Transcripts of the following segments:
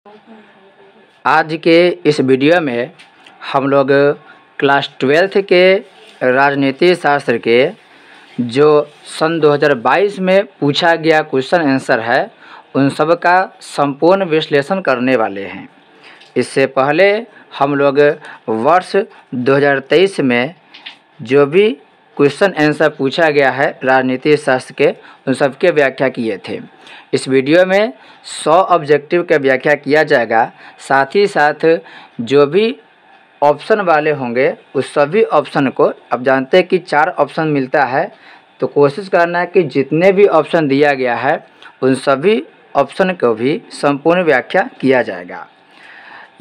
आज के इस वीडियो में हम लोग क्लास 12th के राजनीति शास्त्र के जो सन 2022 में पूछा गया क्वेश्चन आंसर है उन सब का संपूर्ण विश्लेषण करने वाले हैं। इससे पहले हम लोग वर्ष 2023 में जो भी क्वेश्चन आंसर पूछा गया है राजनीति शास्त्र के उन सब के व्याख्या किए थे। इस वीडियो में 100 ऑब्जेक्टिव का व्याख्या किया जाएगा। साथ ही साथ जो भी ऑप्शन वाले होंगे उस सभी ऑप्शन को, अब जानते हैं कि 4 ऑप्शन मिलता है, तो कोशिश करना है कि जितने भी ऑप्शन दिया गया है उन सभी ऑप्शन को भी संपूर्ण व्याख्या किया जाएगा।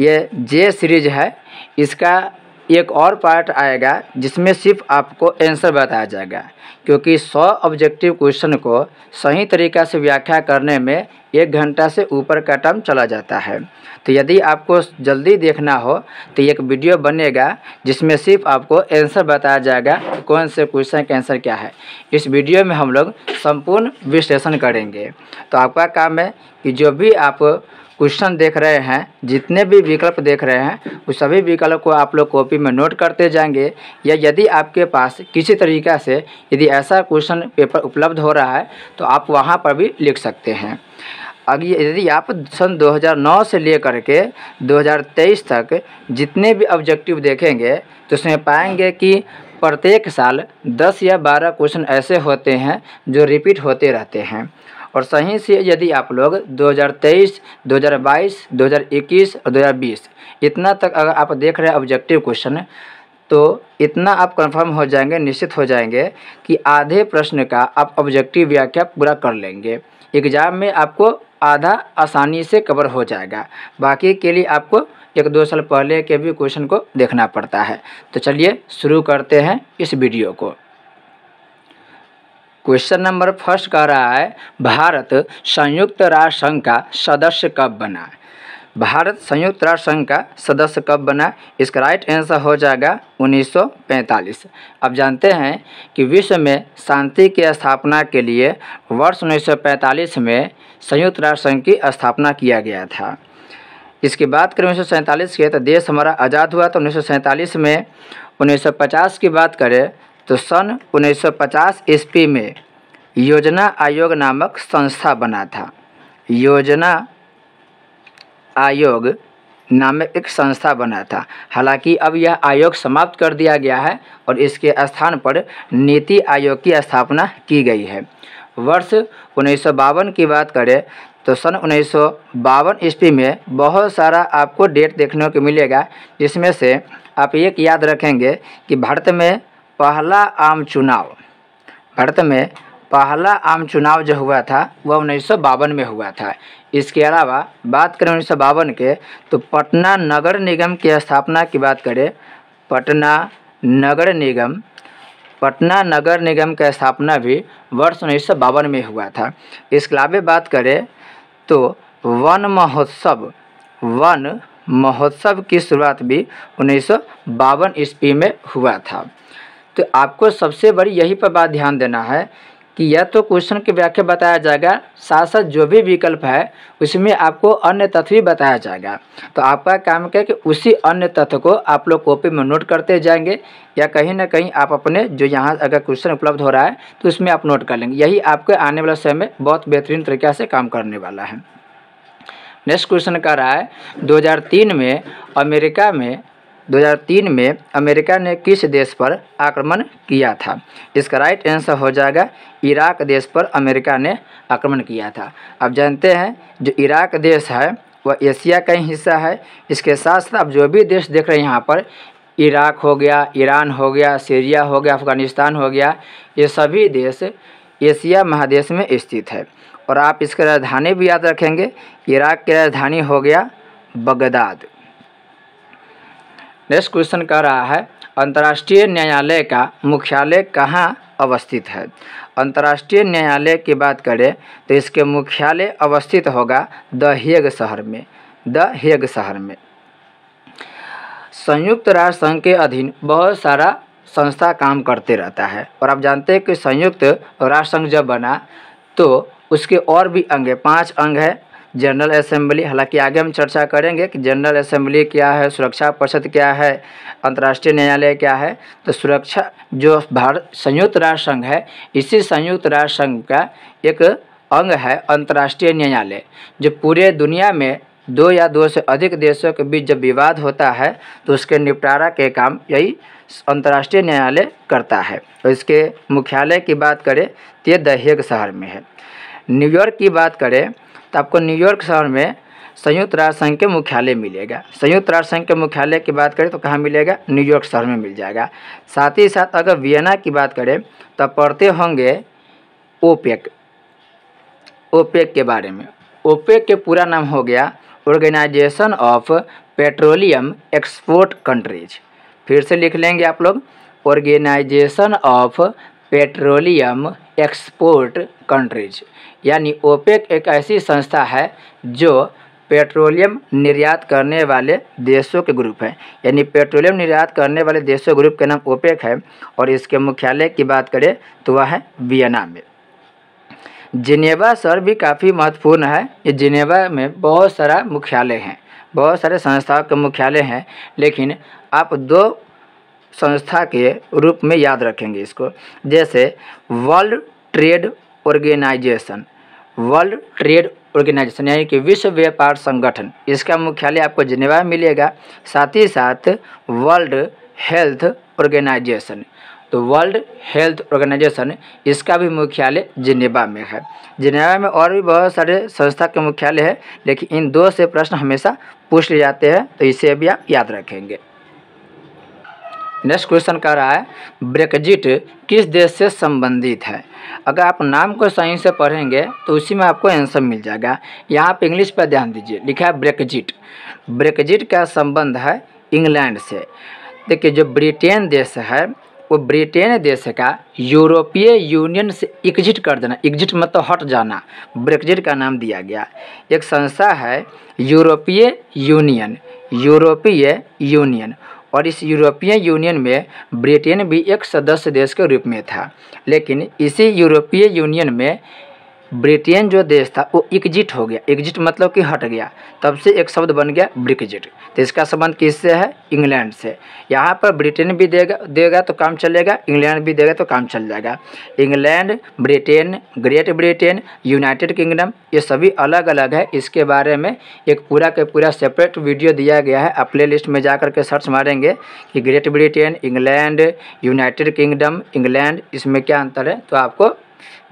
ये जे सीरीज है, इसका एक और पार्ट आएगा जिसमें सिर्फ आपको आंसर बताया जाएगा, क्योंकि 100 ऑब्जेक्टिव क्वेश्चन को सही तरीक़ा से व्याख्या करने में 1 घंटा से ऊपर का टाइम चला जाता है। तो यदि आपको जल्दी देखना हो तो एक वीडियो बनेगा जिसमें सिर्फ आपको आंसर बताया जाएगा कि कौन से क्वेश्चन का आंसर क्या है। इस वीडियो में हम लोग संपूर्ण विश्लेषण करेंगे। तो आपका काम है कि जो भी आप क्वेश्चन देख रहे हैं, जितने भी विकल्प देख रहे हैं, उस सभी विकल्प को आप लोग कॉपी में नोट करते जाएंगे, या यदि आपके पास किसी तरीक़ा से यदि ऐसा क्वेश्चन पेपर उपलब्ध हो रहा है तो आप वहां पर भी लिख सकते हैं। अगर यदि आप सन 2009 से लेकर के 2023 तक जितने भी ऑब्जेक्टिव देखेंगे तो उसमें पाएंगे कि प्रत्येक साल 10 या 12 क्वेश्चन ऐसे होते हैं जो रिपीट होते रहते हैं। और सही से यदि आप लोग 2023, 2022, 2021 और 2020 इतना तक अगर आप देख रहे हैं ऑब्जेक्टिव क्वेश्चन, तो इतना आप कंफर्म हो जाएंगे, निश्चित हो जाएंगे कि आधे प्रश्न का आप ऑब्जेक्टिव व्याख्या पूरा कर लेंगे। एग्ज़ाम में आपको आधा आसानी से कवर हो जाएगा, बाकी के लिए आपको 1-2 साल पहले के भी क्वेश्चन को देखना पड़ता है। तो चलिए शुरू करते हैं इस वीडियो को। क्वेश्चन नंबर फर्स्ट कह रहा है, भारत संयुक्त राष्ट्र संघ का सदस्य कब बना? भारत संयुक्त राष्ट्र संघ का सदस्य कब बना? इसका राइट आंसर हो जाएगा 1945। अब जानते हैं कि विश्व में शांति की स्थापना के लिए वर्ष 1945 में संयुक्त राष्ट्र संघ की स्थापना किया गया था। इसकी बात करें 1947 के, तो देश हमारा आज़ाद हुआ तो 1947 में। 1950 की बात करें तो सन 1950 ईस्वी में योजना आयोग नामक संस्था बना था। योजना आयोग नामक एक संस्था बना था। हालांकि अब यह आयोग समाप्त कर दिया गया है और इसके स्थान पर नीति आयोग की स्थापना की गई है। वर्ष 1952 की बात करें तो सन 1952 ईस्वी में बहुत सारा आपको डेट देखने को मिलेगा, जिसमें से आप एक याद रखेंगे कि भारत में पहला आम चुनाव जो हुआ था वह 1952 में हुआ था। इसके अलावा बात करें 1952 के, तो पटना नगर निगम की स्थापना की बात करें, पटना नगर निगम का स्थापना भी वर्ष 1952 में हुआ था। इसके अलावा बात करें तो वन महोत्सव की शुरुआत भी 1952 ईस्वी में हुआ था। तो आपको सबसे बड़ी यही पर बात ध्यान देना है कि यह तो क्वेश्चन की व्याख्या बताया जाएगा, साथ साथ जो भी विकल्प है उसमें आपको अन्य तथ्य भी बताया जाएगा। तो आपका काम क्या है कि उसी अन्य तथ्य को आप लोग कॉपी में नोट करते जाएंगे, या कहीं ना कहीं आप अपने जो यहाँ अगर क्वेश्चन उपलब्ध हो रहा है तो उसमें आप नोट कर लेंगे। यही आपके आने वाले समय में बहुत बेहतरीन तरीक़े से काम करने वाला है। नेक्स्ट क्वेश्चन कर रहा है, 2003 में अमेरिका ने किस देश पर आक्रमण किया था? इसका राइट आंसर हो जाएगा इराक देश पर अमेरिका ने आक्रमण किया था। अब जानते हैं जो इराक देश है वह एशिया का ही हिस्सा है। इसके साथ साथ आप जो भी देश देख रहे हैं यहाँ पर, इराक हो गया, ईरान हो गया, सीरिया हो गया, अफ़गानिस्तान हो गया, ये सभी देश एशिया महादेश में स्थित है। और आप इसकी राजधानी भी याद रखेंगे, इराक की राजधानी हो गया बगदाद। नेक्स्ट क्वेश्चन कह रहा है, अंतर्राष्ट्रीय न्यायालय का मुख्यालय कहाँ अवस्थित है? अंतर्राष्ट्रीय न्यायालय की बात करें तो इसके मुख्यालय अवस्थित होगा द हेग शहर में। संयुक्त राष्ट्र संघ के अधीन बहुत सारा संस्था काम करते रहता है, और आप जानते हैं कि संयुक्त राष्ट्र संघ जब बना तो उसके और भी अंग 5 अंग है, जनरल असेंबली, हालांकि आगे हम चर्चा करेंगे कि जनरल असेंबली क्या है, सुरक्षा परिषद क्या है, अंतर्राष्ट्रीय न्यायालय क्या है। तो सुरक्षा जो भारत संयुक्त राष्ट्र संघ है, इसी संयुक्त राष्ट्र संघ का एक अंग है अंतर्राष्ट्रीय न्यायालय, जो पूरे दुनिया में 2 या 2 से अधिक देशों के बीच जब विवाद होता है तो उसके निपटारा के काम यही अंतर्राष्ट्रीय न्यायालय करता है। तो इसके मुख्यालय की बात करें तो ये द हेग शहर में है। न्यूयॉर्क की बात करें तो आपको न्यूयॉर्क शहर में संयुक्त राष्ट्र संघ के मुख्यालय मिलेगा। संयुक्त राष्ट्र संघ के मुख्यालय की बात करें तो कहाँ मिलेगा, न्यूयॉर्क शहर में मिल जाएगा। साथ ही साथ अगर वियना की बात करें तो पढ़ते होंगे ओपेक, ओपेक के बारे में। ओपेक के पूरा नाम हो गया organization of petroleum export countries. फिर से लिख लेंगे आप लोग, organization of petroleum export countries. यानी ओपेक एक ऐसी संस्था है जो पेट्रोलियम निर्यात करने वाले देशों के ग्रुप है, यानी पेट्रोलियम निर्यात करने वाले देशों ग्रुप का नाम ओपेक है। और इसके मुख्यालय की बात करें तो वह है वियना में। जिनेवा शहर भी काफ़ी महत्वपूर्ण है। ये जिनेवा में बहुत सारा मुख्यालय हैं, बहुत सारे संस्थाओं के मुख्यालय हैं, लेकिन आप 2 संस्था के रूप में याद रखेंगे इसको। जैसे world trade organization, world trade organization यानी कि विश्व व्यापार संगठन, इसका मुख्यालय आपको जिनेवा में मिलेगा। साथ ही साथ वर्ल्ड हेल्थ ऑर्गेनाइजेशन, तो वर्ल्ड हेल्थ ऑर्गेनाइजेशन इसका भी मुख्यालय जिनेवा में है। जिनेवा में और भी बहुत सारे संस्था के मुख्यालय है, लेकिन इन 2 से प्रश्न हमेशा पूछ लिए जाते हैं, तो इसे भी आप याद रखेंगे। नेक्स्ट क्वेश्चन कह रहा है ब्रेक्जिट किस देश से संबंधित है। अगर आप नाम को सही से पढ़ेंगे तो उसी में आपको आंसर मिल जाएगा। यहाँ पे इंग्लिश पर ध्यान दीजिए, लिखा है ब्रेक्जिट। ब्रेक्जिट का संबंध है इंग्लैंड से। देखिए जो ब्रिटेन देश है वो ब्रिटेन देश का यूरोपीय यूनियन से एग्जिट कर देना, एग्जिट मतलब हट जाना, ब्रेक्जिट का नाम दिया गया। एक संस्था है यूरोपीय यूनियन, यूरोपीय यूनियन, और इस यूरोपीय यूनियन में ब्रिटेन भी एक सदस्य देश के रूप में था। लेकिन इसी यूरोपीय यूनियन में ब्रिटेन जो देश था वो एग्जिट हो गया, एग्जिट मतलब कि हट गया, तब से एक शब्द बन गया ब्रेक्जिट। तो इसका संबंध किससे है, इंग्लैंड से। यहाँ पर ब्रिटेन भी देगा तो काम चलेगा, इंग्लैंड भी देगा तो काम चल जाएगा। England, Britain, great Britain, United kingdom, ये सभी अलग अलग है। इसके बारे में एक पूरा के पूरा सेपरेट वीडियो दिया गया है। आप प्ले लिस्ट में जा कर के सर्च मारेंगे कि great Britain, England, United kingdom, England, इसमें क्या अंतर है, तो आपको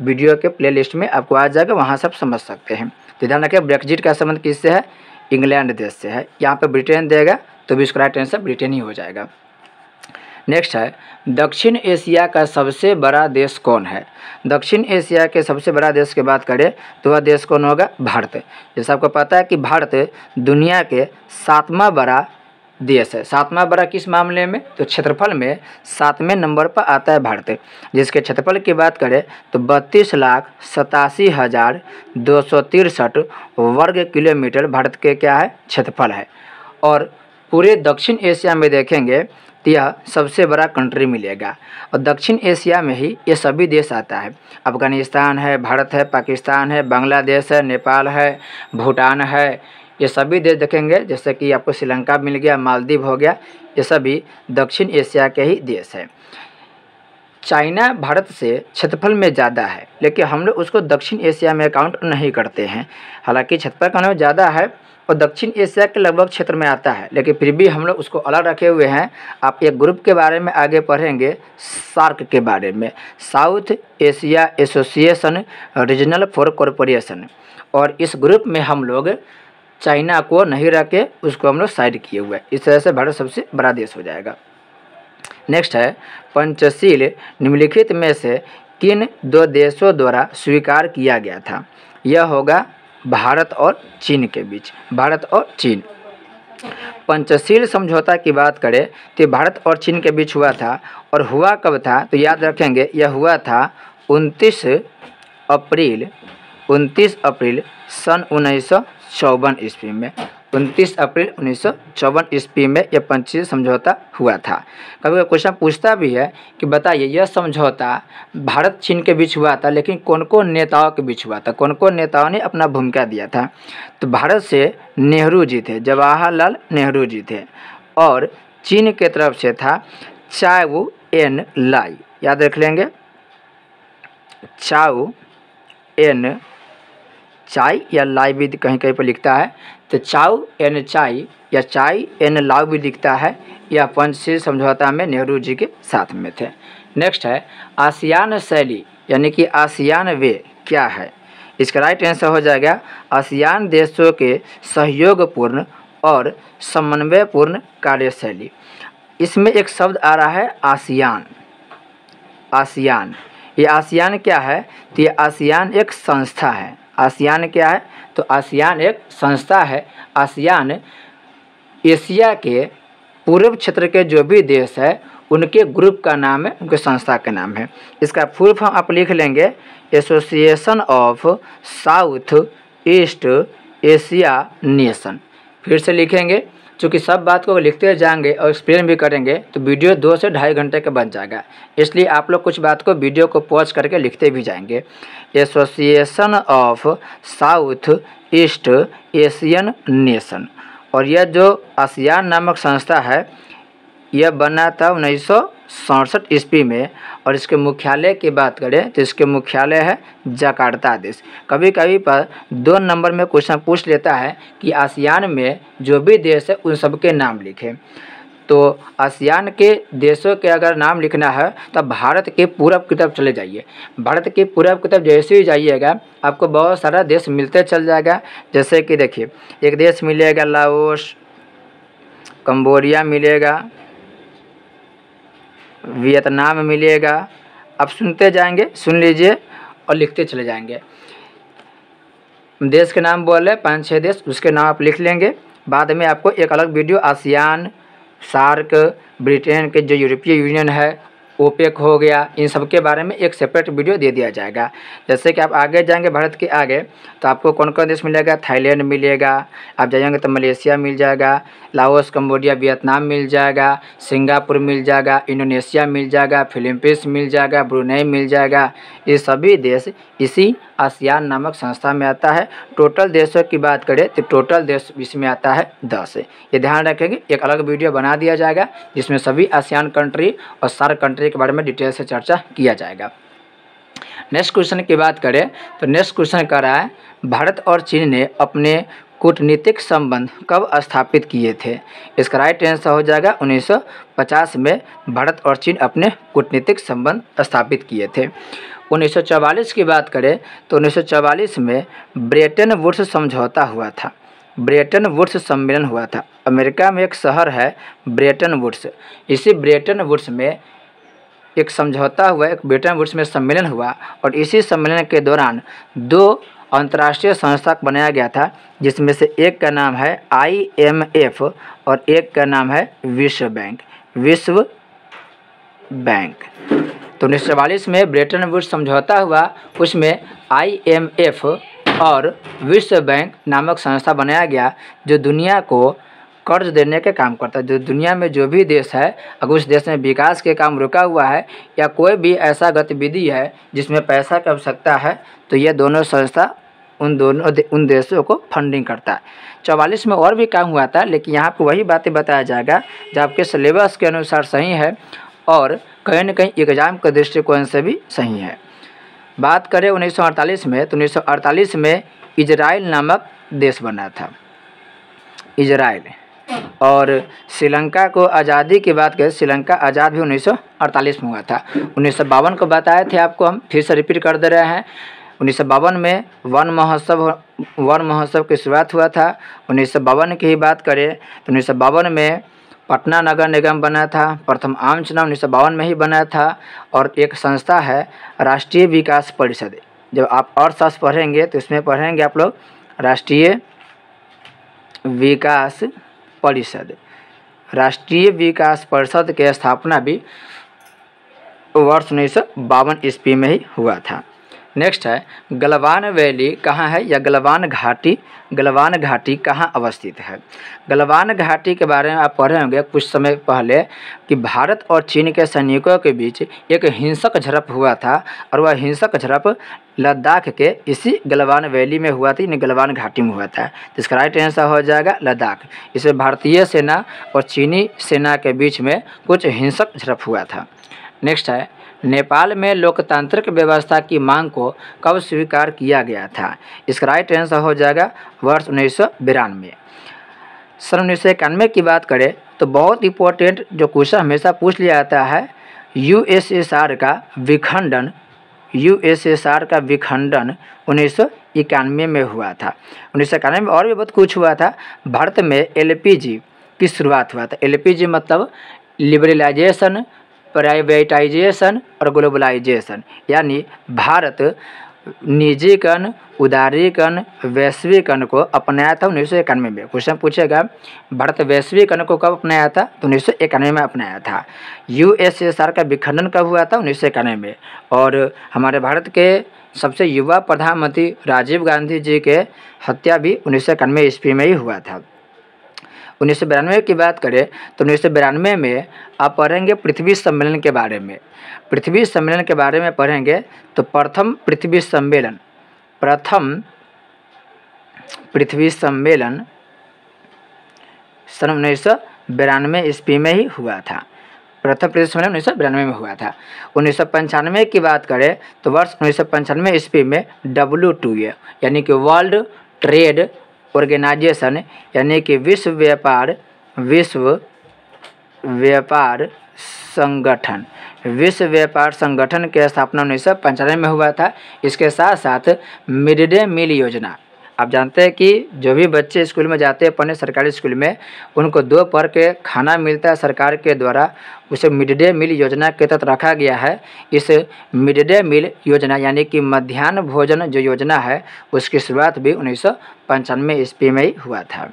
वीडियो के प्लेलिस्ट में आपको आ जाएगा, वहाँ सब समझ सकते हैं। तो ध्यान रखिए ब्रेक्जिट का संबंध किससे है, इंग्लैंड देश से है। यहाँ पे ब्रिटेन देगा तो भी इसका राइट आंसर ब्रिटेन ही हो जाएगा। नेक्स्ट है दक्षिण एशिया का सबसे बड़ा देश कौन है। दक्षिण एशिया के सबसे बड़ा देश की बात करें तो वह देश कौन होगा, भारत। जैसे आपको पता है कि भारत दुनिया के 7वां बड़ा देश है। 7वां बड़ा किस मामले में, तो क्षेत्रफल में 7वें नंबर पर आता है भारत। जिसके क्षेत्रफल की बात करें तो 32,87,263 वर्ग किलोमीटर भारत के क्या है, क्षेत्रफल है। और पूरे दक्षिण एशिया में देखेंगे तो यह सबसे बड़ा कंट्री मिलेगा। और दक्षिण एशिया में ही ये सभी देश आता है। अफगानिस्तान है, भारत है, पाकिस्तान है, बांग्लादेश है, नेपाल है, भूटान है, ये सभी देश देखेंगे। जैसे कि आपको श्रीलंका मिल गया, मालदीव हो गया, ये सभी दक्षिण एशिया के ही देश है। चाइना भारत से क्षेत्रफल में ज़्यादा है, लेकिन हम लोग उसको दक्षिण एशिया में काउंट नहीं करते हैं। हालांकि क्षेत्रफल का नाम ज़्यादा है और दक्षिण एशिया के लगभग क्षेत्र में आता है, लेकिन फिर भी हम लोग उसको अलग रखे हुए हैं। आप एक ग्रुप के बारे में आगे पढ़ेंगे, सार्क के बारे में, south Asia association regional for corporation, और इस ग्रुप में हम लोग चाइना को नहीं रखे, उसको हम लोग साइड किए हुए हैं। इस तरह से भारत सबसे बड़ा देश हो जाएगा। नेक्स्ट है पंचशील निम्नलिखित में से किन 2 देशों द्वारा स्वीकार किया गया था। यह होगा भारत और चीन के बीच, भारत और चीन। पंचशील समझौता की बात करें तो भारत और चीन के बीच हुआ था, और हुआ कब था, तो याद रखेंगे यह हुआ था 29 अप्रैल सन 1954 ईस्वी में। 29 अप्रैल 1954 ईस्वी में यह पंचशील समझौता हुआ था। कभी कभी क्वेश्चन पूछता भी है कि बताइए यह समझौता भारत चीन के बीच हुआ था, लेकिन कौन कौन नेताओं के बीच हुआ था, कौन कौन नेताओं ने अपना भूमिका दिया था। तो भारत से नेहरू जी थे, जवाहरलाल नेहरू जी थे, और चीन के तरफ से था चाउ एन लाई, याद रख लेंगे, चाउ एन चाई या लाई भी कहीं कहीं पर लिखता है, तो चाउ एन चाई या चाई एन लाउ भी लिखता है। यह पंचशील समझौता में नेहरू जी के साथ में थे। नेक्स्ट है आसियान शैली, यानी कि आसियान वे क्या है। इसका राइट आंसर हो जाएगा आसियान देशों के सहयोगपूर्ण और समन्वयपूर्ण कार्यशैली। इसमें एक शब्द आ रहा है आसियान। आसियान, ये आसियान क्या है, तो ये आसियान एक संस्था है। आसियान क्या है, तो आसियान एक संस्था है। आसियान एशिया के पूर्व क्षेत्र के जो भी देश है उनके ग्रुप का नाम है, उनके संस्था का नाम है। इसका फुल फॉर्म आप लिख लेंगे association of south east Asia nation. फिर से लिखेंगे, चूँकि सब बात को लिखते जाएंगे और एक्सप्लेन भी करेंगे तो वीडियो 2 से 2.5 घंटे का बन जाएगा, इसलिए आप लोग कुछ बात को वीडियो को पॉज करके लिखते भी जाएंगे। Association of south east Asian nation, और यह जो आसियान नामक संस्था है यह बना था 1967 ईस्वी में, और इसके मुख्यालय की बात करें तो इसके मुख्यालय है जकार्ता देश। कभी कभी पर 2 नंबर में क्वेश्चन पूछ लेता है कि आसियान में जो भी देश है उन सबके नाम लिखें। तो आसियान के देशों के अगर नाम लिखना है तो भारत के पूरब की तरफ चले जाइए। भारत के पूरब की तरफ जैसे ही जाइएगा आपको बहुत सारा देश मिलते चल जाएगा। जैसे कि देखिए, एक देश मिलेगा लाओस, कंबोडिया मिलेगा, वियतनाम मिलेगा। आप सुनते जाएंगे, सुन लीजिए और लिखते चले जाएंगे। देश के नाम बोले 5-6 देश, उसके नाम आप लिख लेंगे। बाद में आपको एक अलग वीडियो आसियान, सार्क, ब्रिटेन के जो यूरोपीय यूनियन है, ओपेक हो गया, इन सब के बारे में एक सेपरेट वीडियो दे दिया जाएगा। जैसे कि आप आगे जाएंगे भारत के आगे तो आपको कौन कौन देश मिलेगा, थाईलैंड मिलेगा, आप जाएंगे तो मलेशिया मिल जाएगा, लाओस, कंबोडिया, वियतनाम मिल जाएगा, सिंगापुर मिल जाएगा, इंडोनेशिया मिल जाएगा, फिलीपींस मिल जाएगा, ब्रुनेई मिल जाएगा। ये सभी देश इसी आसियान नामक संस्था में आता है। टोटल देशों की बात करें तो टोटल देश इसमें आता है 10। ये ध्यान रखेंगे, एक अलग वीडियो बना दिया जाएगा जिसमें सभी आसियान कंट्री और सार्क कंट्री के बारे में डिटेल से चर्चा किया जाएगा। नेक्स्ट क्वेश्चन की बात करें तो नेक्स्ट क्वेश्चन कह रहा है भारत और चीन ने अपने कूटनीतिक संबंध कब स्थापित किए थे। इसका राइट आंसर हो जाएगा 1950 में भारत और चीन अपने कूटनीतिक संबंध स्थापित किए थे। 1944 की बात करें तो 1944 में ब्रेटन वुड्स समझौता हुआ था। ब्रेटन वुड्स सम्मेलन हुआ था। अमेरिका में एक शहर है ब्रेटन वुड्स। इसी ब्रेटन वुड्स में एक समझौता हुआ, एक ब्रेटन वुड्स में सम्मेलन हुआ, और इसी सम्मेलन के दौरान 2 अंतर्राष्ट्रीय संस्था बनाया गया था, जिसमें से एक का नाम है IMF और एक का नाम है विश्व बैंक। विश्व बैंक। तो 1944 में ब्रेटन वुड्स समझौता हुआ, उसमें IMF और विश्व बैंक नामक संस्था बनाया गया जो दुनिया को कर्ज देने के काम करता है। जो दुनिया में जो भी देश है, अगर उस देश में विकास के काम रुका हुआ है या कोई भी ऐसा गतिविधि है जिसमें पैसा की आवश्यकता है तो ये दोनों संस्था उन देशों को फंडिंग करता है। 44 में और भी काम हुआ था, लेकिन यहाँ पर वही बातें बताया जाएगा जो आपके सिलेबस के अनुसार सही है और कहीं न कहीं एग्जाम के दृष्टिकोण से भी सही है। बात करें 1948 में तो 1948 में इजराइल नामक देश बना था, इजराइल। और श्रीलंका को आज़ादी की बात करें, श्रीलंका आज़ाद भी 1948 में हुआ था। 1952 को बताए थे आपको, हम फिर से रिपीट कर दे रहे हैं। 1952 में वन महोत्सव की शुरुआत हुआ था। 1952 की ही बात करें तो 1952 में पटना नगर निगम बना था। प्रथम आम चुनाव 1952 में ही बना था। और एक संस्था है राष्ट्रीय विकास परिषद। जब आप अर्थशास्त्र पढ़ेंगे तो इसमें पढ़ेंगे आप लोग राष्ट्रीय विकास परिषद। राष्ट्रीय विकास परिषद की स्थापना भी वर्ष 1952 ईस्वी में ही हुआ था। नेक्स्ट है गलवान वैली कहाँ है या गलवान घाटी कहाँ अवस्थित है। गलवान घाटी के बारे में आप पढ़े होंगे कुछ समय पहले कि भारत और चीन के सैनिकों के बीच एक हिंसक झड़प हुआ था और वह हिंसक झड़प लद्दाख के इसी गलवान वैली में हुआ था, यानी गलवान घाटी में हुआ था। तो इसका राइट आंसर हो जाएगा लद्दाख। इसमें भारतीय सेना और चीनी सेना के बीच में कुछ हिंसक झड़प हुआ था। नेक्स्ट है नेपाल में लोकतांत्रिक व्यवस्था की मांग को कब स्वीकार किया गया था। इसका राइट आंसर हो जाएगा वर्ष 1992। सन 1991 की बात करें तो बहुत इंपॉर्टेंट जो क्वेश्चन हमेशा पूछ लिया जाता है, यूएसएसआर का विखंडन 1991 में हुआ था। 1991 में और भी बहुत कुछ हुआ था। भारत में एलपीजी की शुरुआत हुआ था। एलपीजी मतलब लिबरलाइजेशन, प्राइवेटाइजेशन और ग्लोबलाइजेशन, यानी भारत निजीकरण, उदारीकरण, वैश्वीकरण को अपनाया था 1991 में। क्वेश्चन पूछेगा भारत वैश्वीकरण को कब अपनाया था, तो 1991 में अपनाया था। यूएसएसआर का विखंडन कब हुआ था, 1991 में। और हमारे भारत के सबसे युवा प्रधानमंत्री राजीव गांधी जी के हत्या भी 1991 ईस्वी में ही हुआ था। 1992 की बात करें तो 1992 में आप पढ़ेंगे पृथ्वी सम्मेलन के बारे में। पृथ्वी सम्मेलन के बारे में पढ़ेंगे तो प्रथम पृथ्वी सम्मेलन सन 1992 ईस्वी में ही हुआ था। प्रथम पृथ्वी सम्मेलन 1992 में हुआ था। 1995 की बात करें तो वर्ष 1995 ईस्वी में WTO यानी कि वर्ल्ड ट्रेड ऑर्गेनाइजेशन यानी कि विश्व व्यापार संगठन की स्थापना 1995 में हुआ था। इसके साथ साथ मिड डे मील योजना, आप जानते हैं कि जो भी बच्चे स्कूल में जाते हैं पढ़ने सरकारी स्कूल में, उनको दोपहर के खाना मिलता है सरकार के द्वारा, उसे मिड डे मील योजना के तहत रखा गया है। इस मिड डे मील योजना यानी कि मध्याह्न भोजन जो योजना है उसकी शुरुआत भी 1995 ईस्वी में ही हुआ था।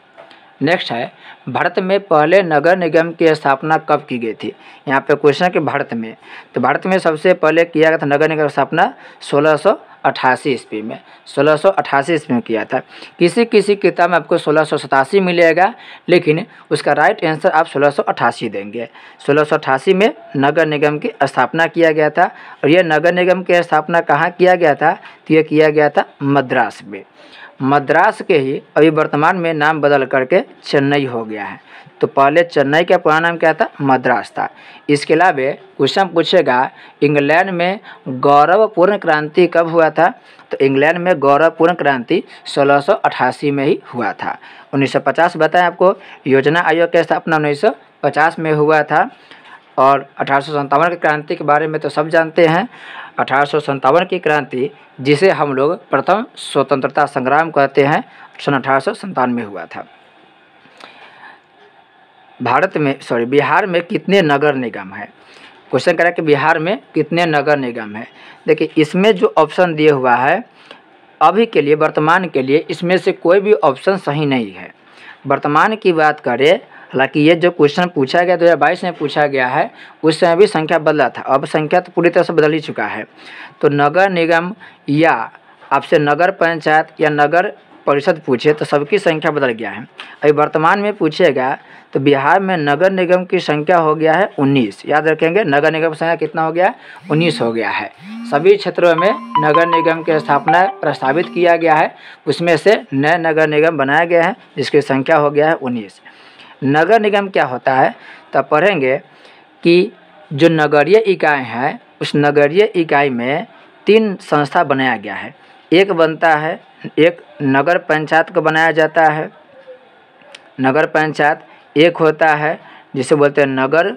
नेक्स्ट है भारत में पहले नगर निगम की स्थापना कब की गई थी। यहाँ पे क्वेश्चन है कि भारत में सबसे पहले किया गया था नगर निगम की स्थापना 1688 ईस्वी में। 1688 ईस्वी में किया था। किसी किताब में आपको 1687 मिलेगा, लेकिन उसका राइट आंसर आप 1688 देंगे। 1688 में नगर निगम की स्थापना किया गया था। और यह नगर निगम की स्थापना कहाँ किया गया था, तो यह किया गया था मद्रास में। मद्रास के ही अभी वर्तमान में नाम बदल करके चेन्नई हो गया है। तो पहले चेन्नई का पुराना नाम क्या था, मद्रास था। इसके अलावा क्वेश्चन पूछेगा इंग्लैंड में गौरवपूर्ण क्रांति कब हुआ था, तो इंग्लैंड में गौरवपूर्ण क्रांति 1688 में ही हुआ था। 1950 बताएं आपको, योजना आयोग की स्थापना 1950 में हुआ था। और 1857 की क्रांति के बारे में तो सब जानते हैं। 1857 की क्रांति जिसे हम लोग प्रथम स्वतंत्रता संग्राम कहते हैं, सन 1857 में हुआ था। बिहार में कितने नगर निगम है। क्वेश्चन करा कि बिहार में कितने नगर निगम है। देखिए इसमें जो ऑप्शन दिया हुआ है अभी के लिए, वर्तमान के लिए, इसमें से कोई भी ऑप्शन सही नहीं है। वर्तमान की बात करें, हालांकि ये जो क्वेश्चन पूछा गया 2022 में पूछा गया है, उस समय भी संख्या बदला था। अब संख्या तो पूरी तरह से बदल ही चुका है। तो नगर निगम या आपसे नगर पंचायत या नगर परिषद पूछे तो सबकी संख्या बदल गया है। अभी वर्तमान में पूछेगा तो बिहार में नगर निगम की संख्या हो गया है 19। याद रखेंगे नगर निगम की संख्या कितना हो गया है, 19 हो गया है। सभी क्षेत्रों में नगर निगम की स्थापना प्रस्तावित किया गया है, उसमें से नए नगर निगम बनाए गए हैं जिसकी संख्या हो गया है 19। नगर निगम क्या होता है तो पढ़ेंगे कि जो नगरीय इकाई है उस नगरीय इकाई में 3 संस्था बनाया गया है। एक बनता है, एक नगर पंचायत को बनाया जाता है, नगर पंचायत। एक होता है जिसे बोलते हैं नगर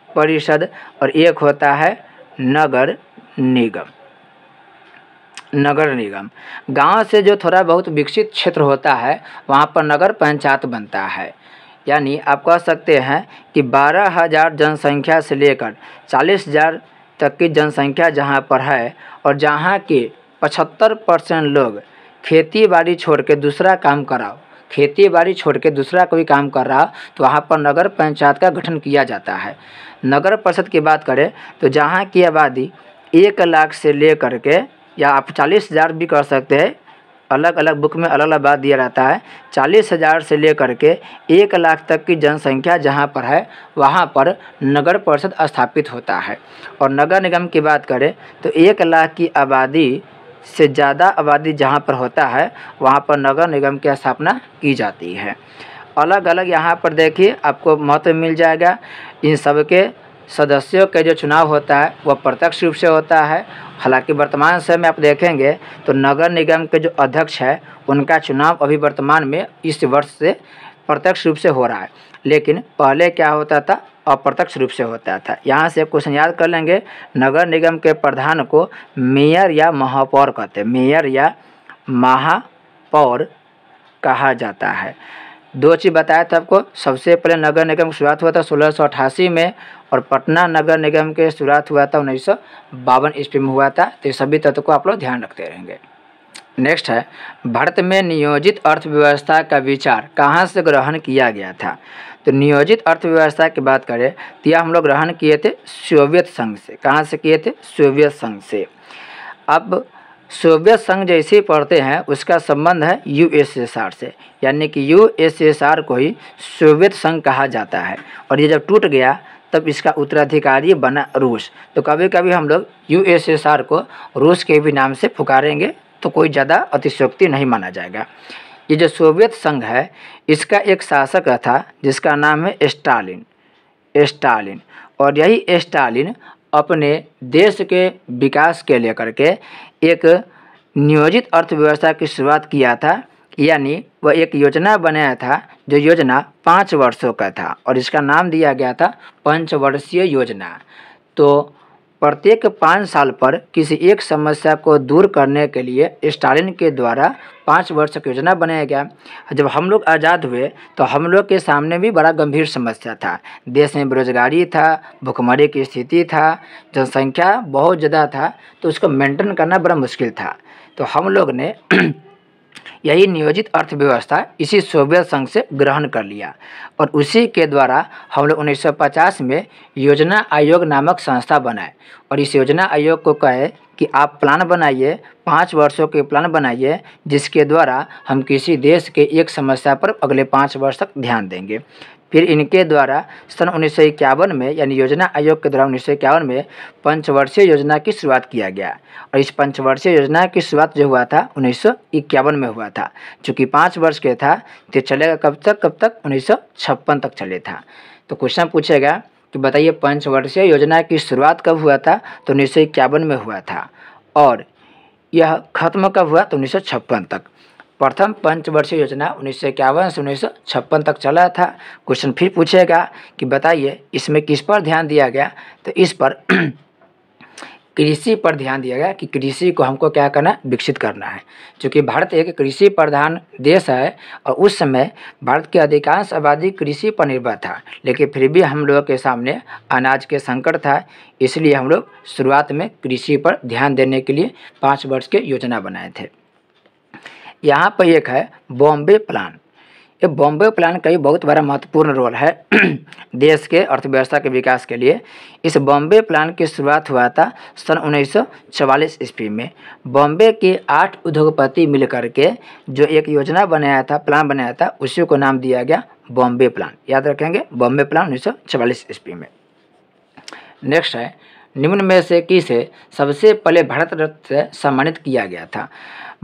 परिषद, और एक होता है नगर निगम। नगर निगम गांव से जो थोड़ा बहुत विकसित क्षेत्र होता है वहाँ पर नगर पंचायत बनता है। यानी आप कह सकते हैं कि 12,000 जनसंख्या से लेकर 40,000 तक की जनसंख्या जहाँ पर है और जहाँ के 75% लोग खेती बाड़ी छोड़ के दूसरा काम कराओ, खेती बाड़ी छोड़ के दूसरा कोई काम कर रहा, तो वहाँ पर नगर पंचायत का गठन किया जाता है। नगर परिषद की बात करें तो जहाँ की आबादी 1 लाख से ले करके, या आप 40,000 भी कर सकते हैं, अलग अलग बुक में अलग अलग बात दिया रहता है। 40,000 से ले करके 1 लाख तक की जनसंख्या जहाँ पर है वहाँ पर नगर परिषद स्थापित होता है। और नगर निगम की बात करें तो 1 लाख की आबादी से ज़्यादा आबादी जहाँ पर होता है वहाँ पर नगर निगम की स्थापना की जाती है। अलग अलग यहाँ पर देखिए आपको महत्व मिल जाएगा। इन सब के सदस्यों के जो चुनाव होता है वह प्रत्यक्ष रूप से होता है। हालांकि वर्तमान समय में आप देखेंगे तो नगर निगम के जो अध्यक्ष है उनका चुनाव अभी वर्तमान में इस वर्ष से प्रत्यक्ष रूप से हो रहा है, लेकिन पहले क्या होता था, अप्रत्यक्ष रूप से होता था। यहाँ से क्वेश्चन याद कर लेंगे, नगर निगम के प्रधान को मेयर या महापौर कहते हैं, मेयर या महापौर कहा जाता है। 2 चीज़ बताया था आपको। सबसे पहले नगर निगम की शुरुआत हुआ था 1688 में, और पटना नगर निगम के शुरुआत हुआ था 1952 ईस्वी में हुआ था। तो सभी तत्व को आप लोग ध्यान रखते रहेंगे। नेक्स्ट है, भारत में नियोजित अर्थव्यवस्था का विचार कहाँ से ग्रहण किया गया था। तो नियोजित अर्थव्यवस्था की बात करें तो यह हम लोग ग्रहण किए थे सोवियत संघ से। कहाँ से किए थे? सोवियत संघ से। अब सोवियत संघ जैसे ही पढ़ते हैं उसका संबंध है यूएसएसआर से, यानी कि यूएसएसआर को ही सोवियत संघ कहा जाता है। और ये जब टूट गया तब इसका उत्तराधिकारी बना रूस। तो कभी कभी हम लोग यूएसएसआर को रूस के भी नाम से पुकारेंगे तो कोई ज़्यादा अतिशयोक्ति नहीं माना जाएगा। ये जो सोवियत संघ है इसका एक शासक था जिसका नाम है स्टालिन। और यही स्टालिन अपने देश के विकास के लेकर के एक नियोजित अर्थव्यवस्था की शुरुआत किया था, यानी वह एक योजना बनाया था जो योजना 5 वर्षों का था और इसका नाम दिया गया था पंचवर्षीय योजना। तो प्रत्येक 5 साल पर किसी एक समस्या को दूर करने के लिए स्टालिन के द्वारा 5 वर्ष की योजना बनाया गया। जब हम लोग आज़ाद हुए तो हम लोग के सामने भी बड़ा गंभीर समस्या था। देश में बेरोजगारी था, भुखमरी की स्थिति था, जनसंख्या बहुत ज़्यादा था, तो उसको मेंटेन करना बड़ा मुश्किल था। तो हम लोग ने यही नियोजित अर्थव्यवस्था इसी सोवियत संघ से ग्रहण कर लिया और उसी के द्वारा हम लोग 1950 में योजना आयोग नामक संस्था बनाए। और इस योजना आयोग को कहे कि आप प्लान बनाइए, 5 वर्षों के प्लान बनाइए जिसके द्वारा हम किसी देश के एक समस्या पर अगले 5 वर्ष तक ध्यान देंगे। फिर इनके द्वारा सन 1951 में, यानी योजना आयोग के द्वारा 1951 में पंचवर्षीय योजना की शुरुआत किया गया। और इस पंचवर्षीय योजना की शुरुआत जो हुआ था 1951 में हुआ था। चूँकि 5 वर्ष के था तो चलेगा कब तक 1956 तक चले था। तो क्वेश्चन पूछेगा कि बताइए पंचवर्षीय योजना की शुरुआत कब हुआ था? तो 1951 में हुआ था और यह खत्म कब हुआ? तो 1956 तक। प्रथम पंचवर्षीय योजना 1951 से 1956 तक चला था। क्वेश्चन फिर पूछेगा कि बताइए इसमें किस पर ध्यान दिया गया? तो इस पर कृषि पर ध्यान दिया गया कि कृषि को हमको क्या करना है? विकसित करना है। क्योंकि भारत एक कृषि प्रधान देश है और उस समय भारत की अधिकांश आबादी कृषि पर निर्भर था, लेकिन फिर भी हम लोगों के सामने अनाज के संकट था, इसलिए हम लोग शुरुआत में कृषि पर ध्यान देने के लिए 5 वर्ष के योजना बनाए थे। यहाँ पर एक है बॉम्बे प्लान। ये बॉम्बे प्लान का भी बहुत बड़ा महत्वपूर्ण रोल है देश के अर्थव्यवस्था के विकास के लिए। इस बॉम्बे प्लान की शुरुआत हुआ था सन 1944 ईस्वी में। बॉम्बे के 8 उद्योगपति मिलकर के जो एक योजना बनाया था, प्लान बनाया था, उसी को नाम दिया गया बॉम्बे प्लान। याद रखेंगे, बॉम्बे प्लान 1944 ईस्वी में। नेक्स्ट है, निम्न में से किसे सबसे पहले भारत रत्न से सम्मानित किया गया था?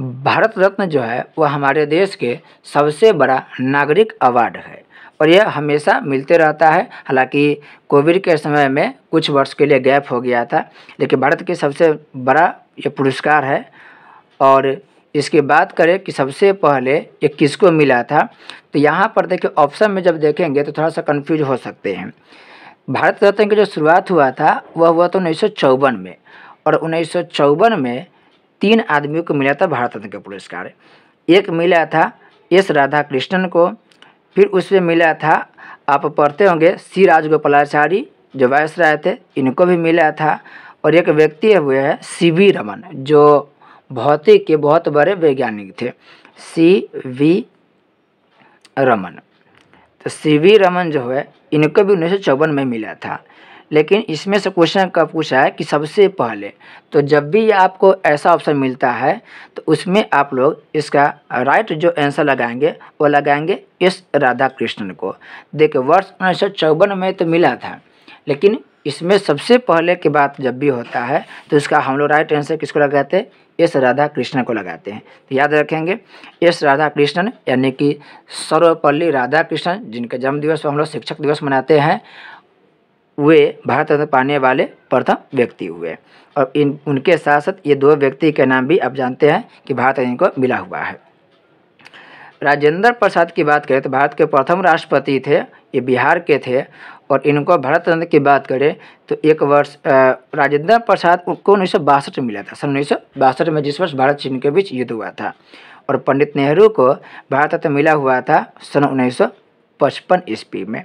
भारत रत्न जो है वह हमारे देश के सबसे बड़ा नागरिक अवार्ड है और यह हमेशा मिलते रहता है। हालांकि कोविड के समय में कुछ वर्ष के लिए गैप हो गया था, लेकिन भारत के सबसे बड़ा ये पुरस्कार है। और इसकी बात करें कि सबसे पहले ये किसको मिला था, तो यहाँ पर देखिए ऑप्शन में जब देखेंगे तो थोड़ा सा कन्फ्यूज हो सकते हैं। भारत रत्न की जो शुरुआत हुआ था वह हुआ तो 1954 में, और 1954 में 3 आदमियों को मिला था भारत रत्न का पुरस्कार। एक मिला था एस राधाकृष्णन को, फिर उसमें मिला था, आप पढ़ते होंगे, सी राजगोपालाचारी जो वायसराय थे, इनको भी मिला था। और एक व्यक्ति हुए हैं सीवी रमन जो भौतिक के बहुत बड़े वैज्ञानिक थे, सीवी रमन। तो सीवी रमन जो है इनको भी 1954 में मिला था। लेकिन इसमें से क्वेश्चन का पूछा है कि सबसे पहले। तो जब भी आपको ऐसा ऑप्शन मिलता है तो उसमें आप लोग इसका राइट जो आंसर लगाएंगे वो लगाएंगे एस राधा कृष्णन को। देखिए वर्ष 1954 में तो मिला था, लेकिन इसमें सबसे पहले की बात जब भी होता है तो इसका हम लोग राइट आंसर किसको लगाते हैं? एस राधा कृष्णन को लगाते हैं। तो याद रखेंगे एस राधा कृष्णन यानी कि सर्वपल्ली राधाकृष्णन, जिनका जन्म दिवस हम लोग शिक्षक दिवस मनाते हैं, वे भारत रत्न पाने वाले प्रथम व्यक्ति हुए। और उनके साथ साथ ये 2 व्यक्ति के नाम भी आप जानते हैं कि भारत रत्न को मिला हुआ है। राजेंद्र प्रसाद की बात करें तो भारत के प्रथम राष्ट्रपति थे, ये बिहार के थे। और इनको भारत रत्न की बात करें तो एक वर्ष राजेंद्र प्रसाद को 1962 में मिला था, सन 1962 में, जिस वर्ष भारत चीन के बीच युद्ध हुआ था। और पंडित नेहरू को भारत रत्न मिला हुआ था सन 1955 ईस्वी में।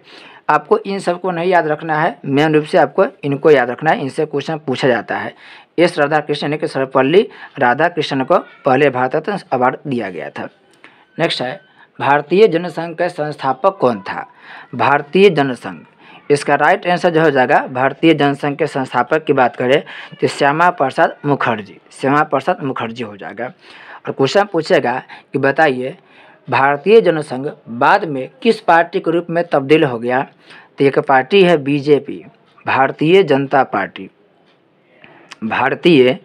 आपको इन सबको नहीं याद रखना है, मेन रूप से आपको इनको याद रखना है, इनसे क्वेश्चन पूछा जाता है। एस राधाकृष्णन यानी कि सर्वपल्ली राधाकृष्णन को पहले भारत रत्न अवार्ड दिया गया था। नेक्स्ट है भारतीय जनसंघ का संस्थापक कौन था? भारतीय जनसंघ, इसका राइट आंसर जो हो जाएगा भारतीय जनसंघ के संस्थापक की बात करें तो श्यामा प्रसाद मुखर्जी, श्यामा प्रसाद मुखर्जी हो जाएगा। और क्वेश्चन पूछेगा कि बताइए भारतीय जनसंघ बाद में किस पार्टी के रूप में तब्दील हो गया? तो एक पार्टी है BJP, Bharatiya Janata party, Bharatiya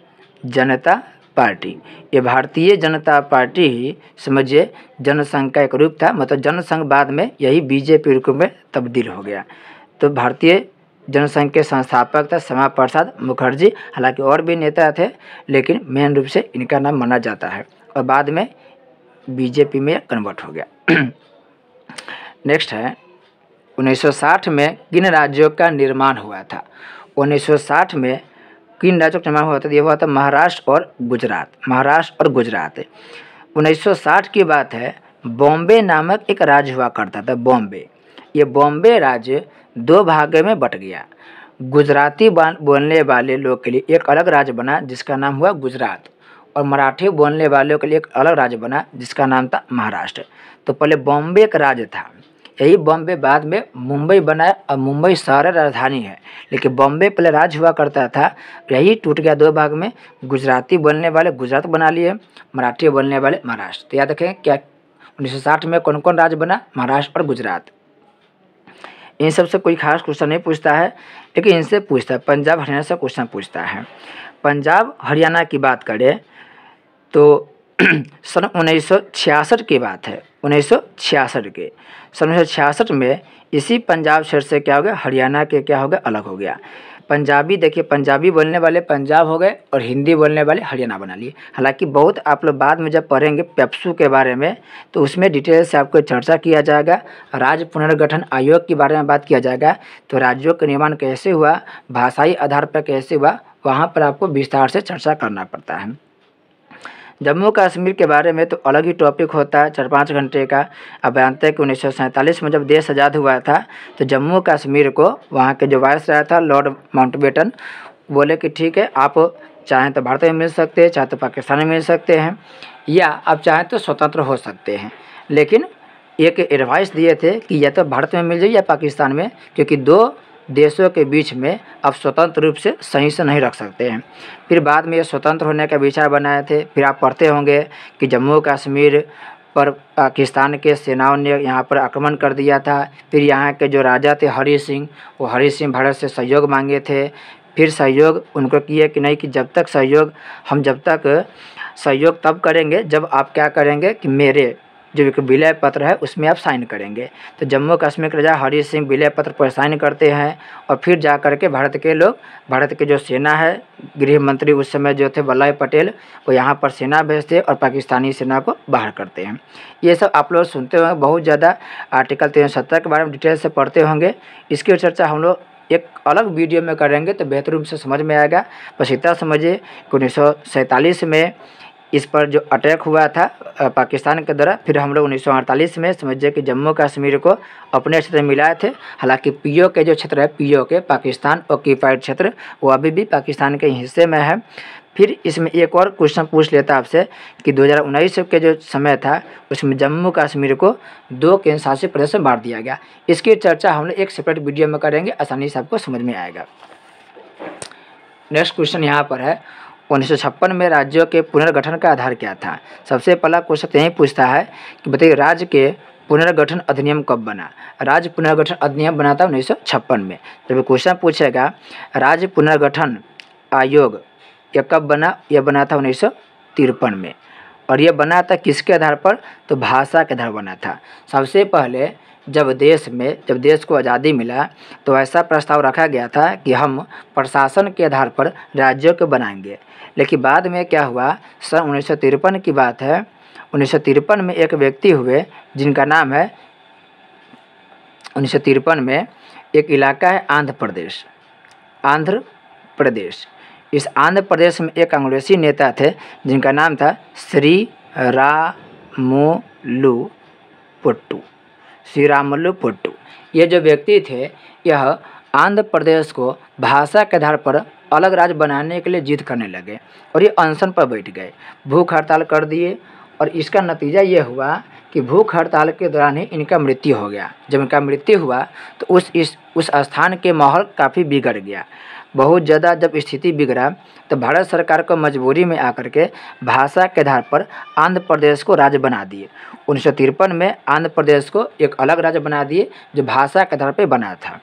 Janata party. ये भारतीय जनता पार्टी ही समझिए जनसंघ का एक रूप था, मतलब जनसंघ बाद में यही बीजेपी रूप में तब्दील हो गया। तो भारतीय जनसंघ के संस्थापक था श्यामा प्रसाद मुखर्जी। हालांकि और भी नेता थे, लेकिन मेन रूप से इनका नाम माना जाता है और बाद में बीजेपी में कन्वर्ट हो गया। नेक्स्ट है 1960 में किन राज्यों का निर्माण हुआ था? 1960 में किन राज्यों का निर्माण हुआ था? ये हुआ था महाराष्ट्र और गुजरात, महाराष्ट्र और गुजरात। 1960 की बात है, बॉम्बे नामक एक राज्य हुआ करता था, बॉम्बे। ये बॉम्बे राज्य 2 भागों में बट गया। गुजराती बोलने वाले लोग के लिए एक अलग राज्य बना जिसका नाम हुआ गुजरात, और मराठी बोलने वालों के लिए एक अलग राज्य बना जिसका नाम था महाराष्ट्र। तो पहले बॉम्बे एक राज्य था, यही बॉम्बे बाद में मुंबई बना और मुंबई शहर राजधानी है, लेकिन बॉम्बे पहले राज्य हुआ करता था, यही टूट गया 2 भाग में। गुजराती बोलने वाले गुजरात बना लिए, मराठी बोलने वाले महाराष्ट्र। तो याद रखें क्या 1960 में कौन कौन राज्य बना? महाराष्ट्र और गुजरात। इन सब से कोई खास क्वेश्चन नहीं पूछता है, लेकिन इनसे पूछता है, पंजाब हरियाणा से क्वेश्चन पूछता है। पंजाब हरियाणा की बात करें तो सन 1966 की बात है, 1966 के सन 1966 में इसी पंजाब शहर से क्या हो गया? हरियाणा के क्या हो गया? अलग हो गया। पंजाबी देखिए, पंजाबी बोलने वाले पंजाब हो गए और हिंदी बोलने वाले हरियाणा बना लिए। हालांकि बहुत आप लोग बाद में जब पढ़ेंगे पेप्सू के बारे में तो उसमें डिटेल से आपको चर्चा किया जाएगा। राज्य पुनर्गठन आयोग के बारे में बात किया जाएगा, तो राज्यों का निर्माण कैसे हुआ, भाषाई आधार पर कैसे हुआ, वहाँ पर आपको विस्तार से चर्चा करना पड़ता है। जम्मू कश्मीर के बारे में तो अलग ही टॉपिक होता है, 4-5 घंटे का। अब जानते हैं कि 1947 में जब देश आज़ाद हुआ था तो जम्मू कश्मीर को वहाँ के जो वायसराय था लॉर्ड माउंटबेटन बोले कि ठीक है, आप चाहें तो भारत में मिल सकते हैं, चाहे तो पाकिस्तान में मिल सकते हैं, या आप चाहें तो स्वतंत्र हो सकते हैं। लेकिन एक एडवाइस दिए थे कि या तो भारत में मिल जाइए या पाकिस्तान में, क्योंकि 2 देशों के बीच में आप स्वतंत्र रूप से सही से नहीं रख सकते हैं। फिर बाद में ये स्वतंत्र होने का विचार बनाए थे। फिर आप पढ़ते होंगे कि जम्मू कश्मीर पर पाकिस्तान के सेनाओं ने यहाँ पर आक्रमण कर दिया था। फिर यहाँ के जो राजा थे हरि सिंह, वो हरि सिंह भारत से सहयोग मांगे थे। फिर सहयोग उनको किए कि नहीं, कि जब तक सहयोग तब करेंगे जब आप क्या करेंगे कि मेरे जो एक विलय पत्र है उसमें आप साइन करेंगे। तो जम्मू कश्मीर के राजा हरि सिंह विलय पत्र पर साइन करते हैं और फिर जा कर के भारत के जो सेना है, गृह मंत्री उस समय जो थे वल्लभ भाई पटेल, वो यहाँ पर सेना भेजते और पाकिस्तानी सेना को बाहर करते हैं। ये सब आप लोग सुनते होंगे, बहुत ज़्यादा आर्टिकल 370 के बारे में डिटेल से पढ़ते होंगे। इसकी चर्चा हम लोग एक अलग वीडियो में करेंगे तो बेहतर रूप से समझ में आएगा। बस इतना समझिए कि 1947 में इस पर जो अटैक हुआ था पाकिस्तान के द्वारा, फिर हम लोग 1948 में समझिए कि जम्मू कश्मीर को अपने क्षेत्र में मिलाए थे। हालांकि पीओ के जो क्षेत्र है, पीओ के पाकिस्तान ऑक्यूपाइड क्षेत्र, वो अभी भी पाकिस्तान के हिस्से में है। फिर इसमें एक और क्वेश्चन पूछ लेता आपसे कि 2019 के जो समय था उसमें जम्मू कश्मीर को 2 केंद्र शासित प्रदेश में बांट दिया गया। इसकी चर्चा हम लोग एक सेपरेट वीडियो में करेंगे, आसानी से आपको समझ में आएगा। नेक्स्ट क्वेश्चन यहाँ पर है 1956 में राज्यों के पुनर्गठन का आधार क्या था। सबसे पहला क्वेश्चन यही पूछता है कि बताइए राज्य के पुनर्गठन अधिनियम कब बना। राज्य पुनर्गठन अधिनियम बना था 1956 में। जब क्वेश्चन पूछेगा राज्य पुनर्गठन आयोग यह कब बना, यह बना था 1953 में। और यह बना था किसके आधार पर, तो भाषा के आधार बना था। सबसे पहले जब देश को आज़ादी मिला तो ऐसा प्रस्ताव रखा गया था कि हम प्रशासन के आधार पर राज्यों को बनाएंगे। लेकिन बाद में क्या हुआ, सन 1953 की बात है, 1953 में एक व्यक्ति हुए जिनका नाम है, 1953 में एक इलाका है आंध्र प्रदेश। इस आंध्र प्रदेश में एक कांग्रेसी नेता थे जिनका नाम था श्री रामुलु पोट्टू। ये जो व्यक्ति थे यह आंध्र प्रदेश को भाषा के आधार पर अलग राज्य बनाने के लिए जिद करने लगे और ये अनशन पर बैठ गए, भूख हड़ताल कर दिए। और इसका नतीजा ये हुआ कि भूख हड़ताल के दौरान ही इनका मृत्यु हो गया। जब इनका मृत्यु हुआ तो उस स्थान के माहौल काफ़ी बिगड़ गया, बहुत ज़्यादा। जब स्थिति बिगड़ा तो भारत सरकार को मजबूरी में आकर के भाषा के आधार पर आंध्र प्रदेश को राज्य बना दिए। 1953 में आंध्र प्रदेश को एक अलग राज्य बना दिए जो भाषा के आधार पर बना था।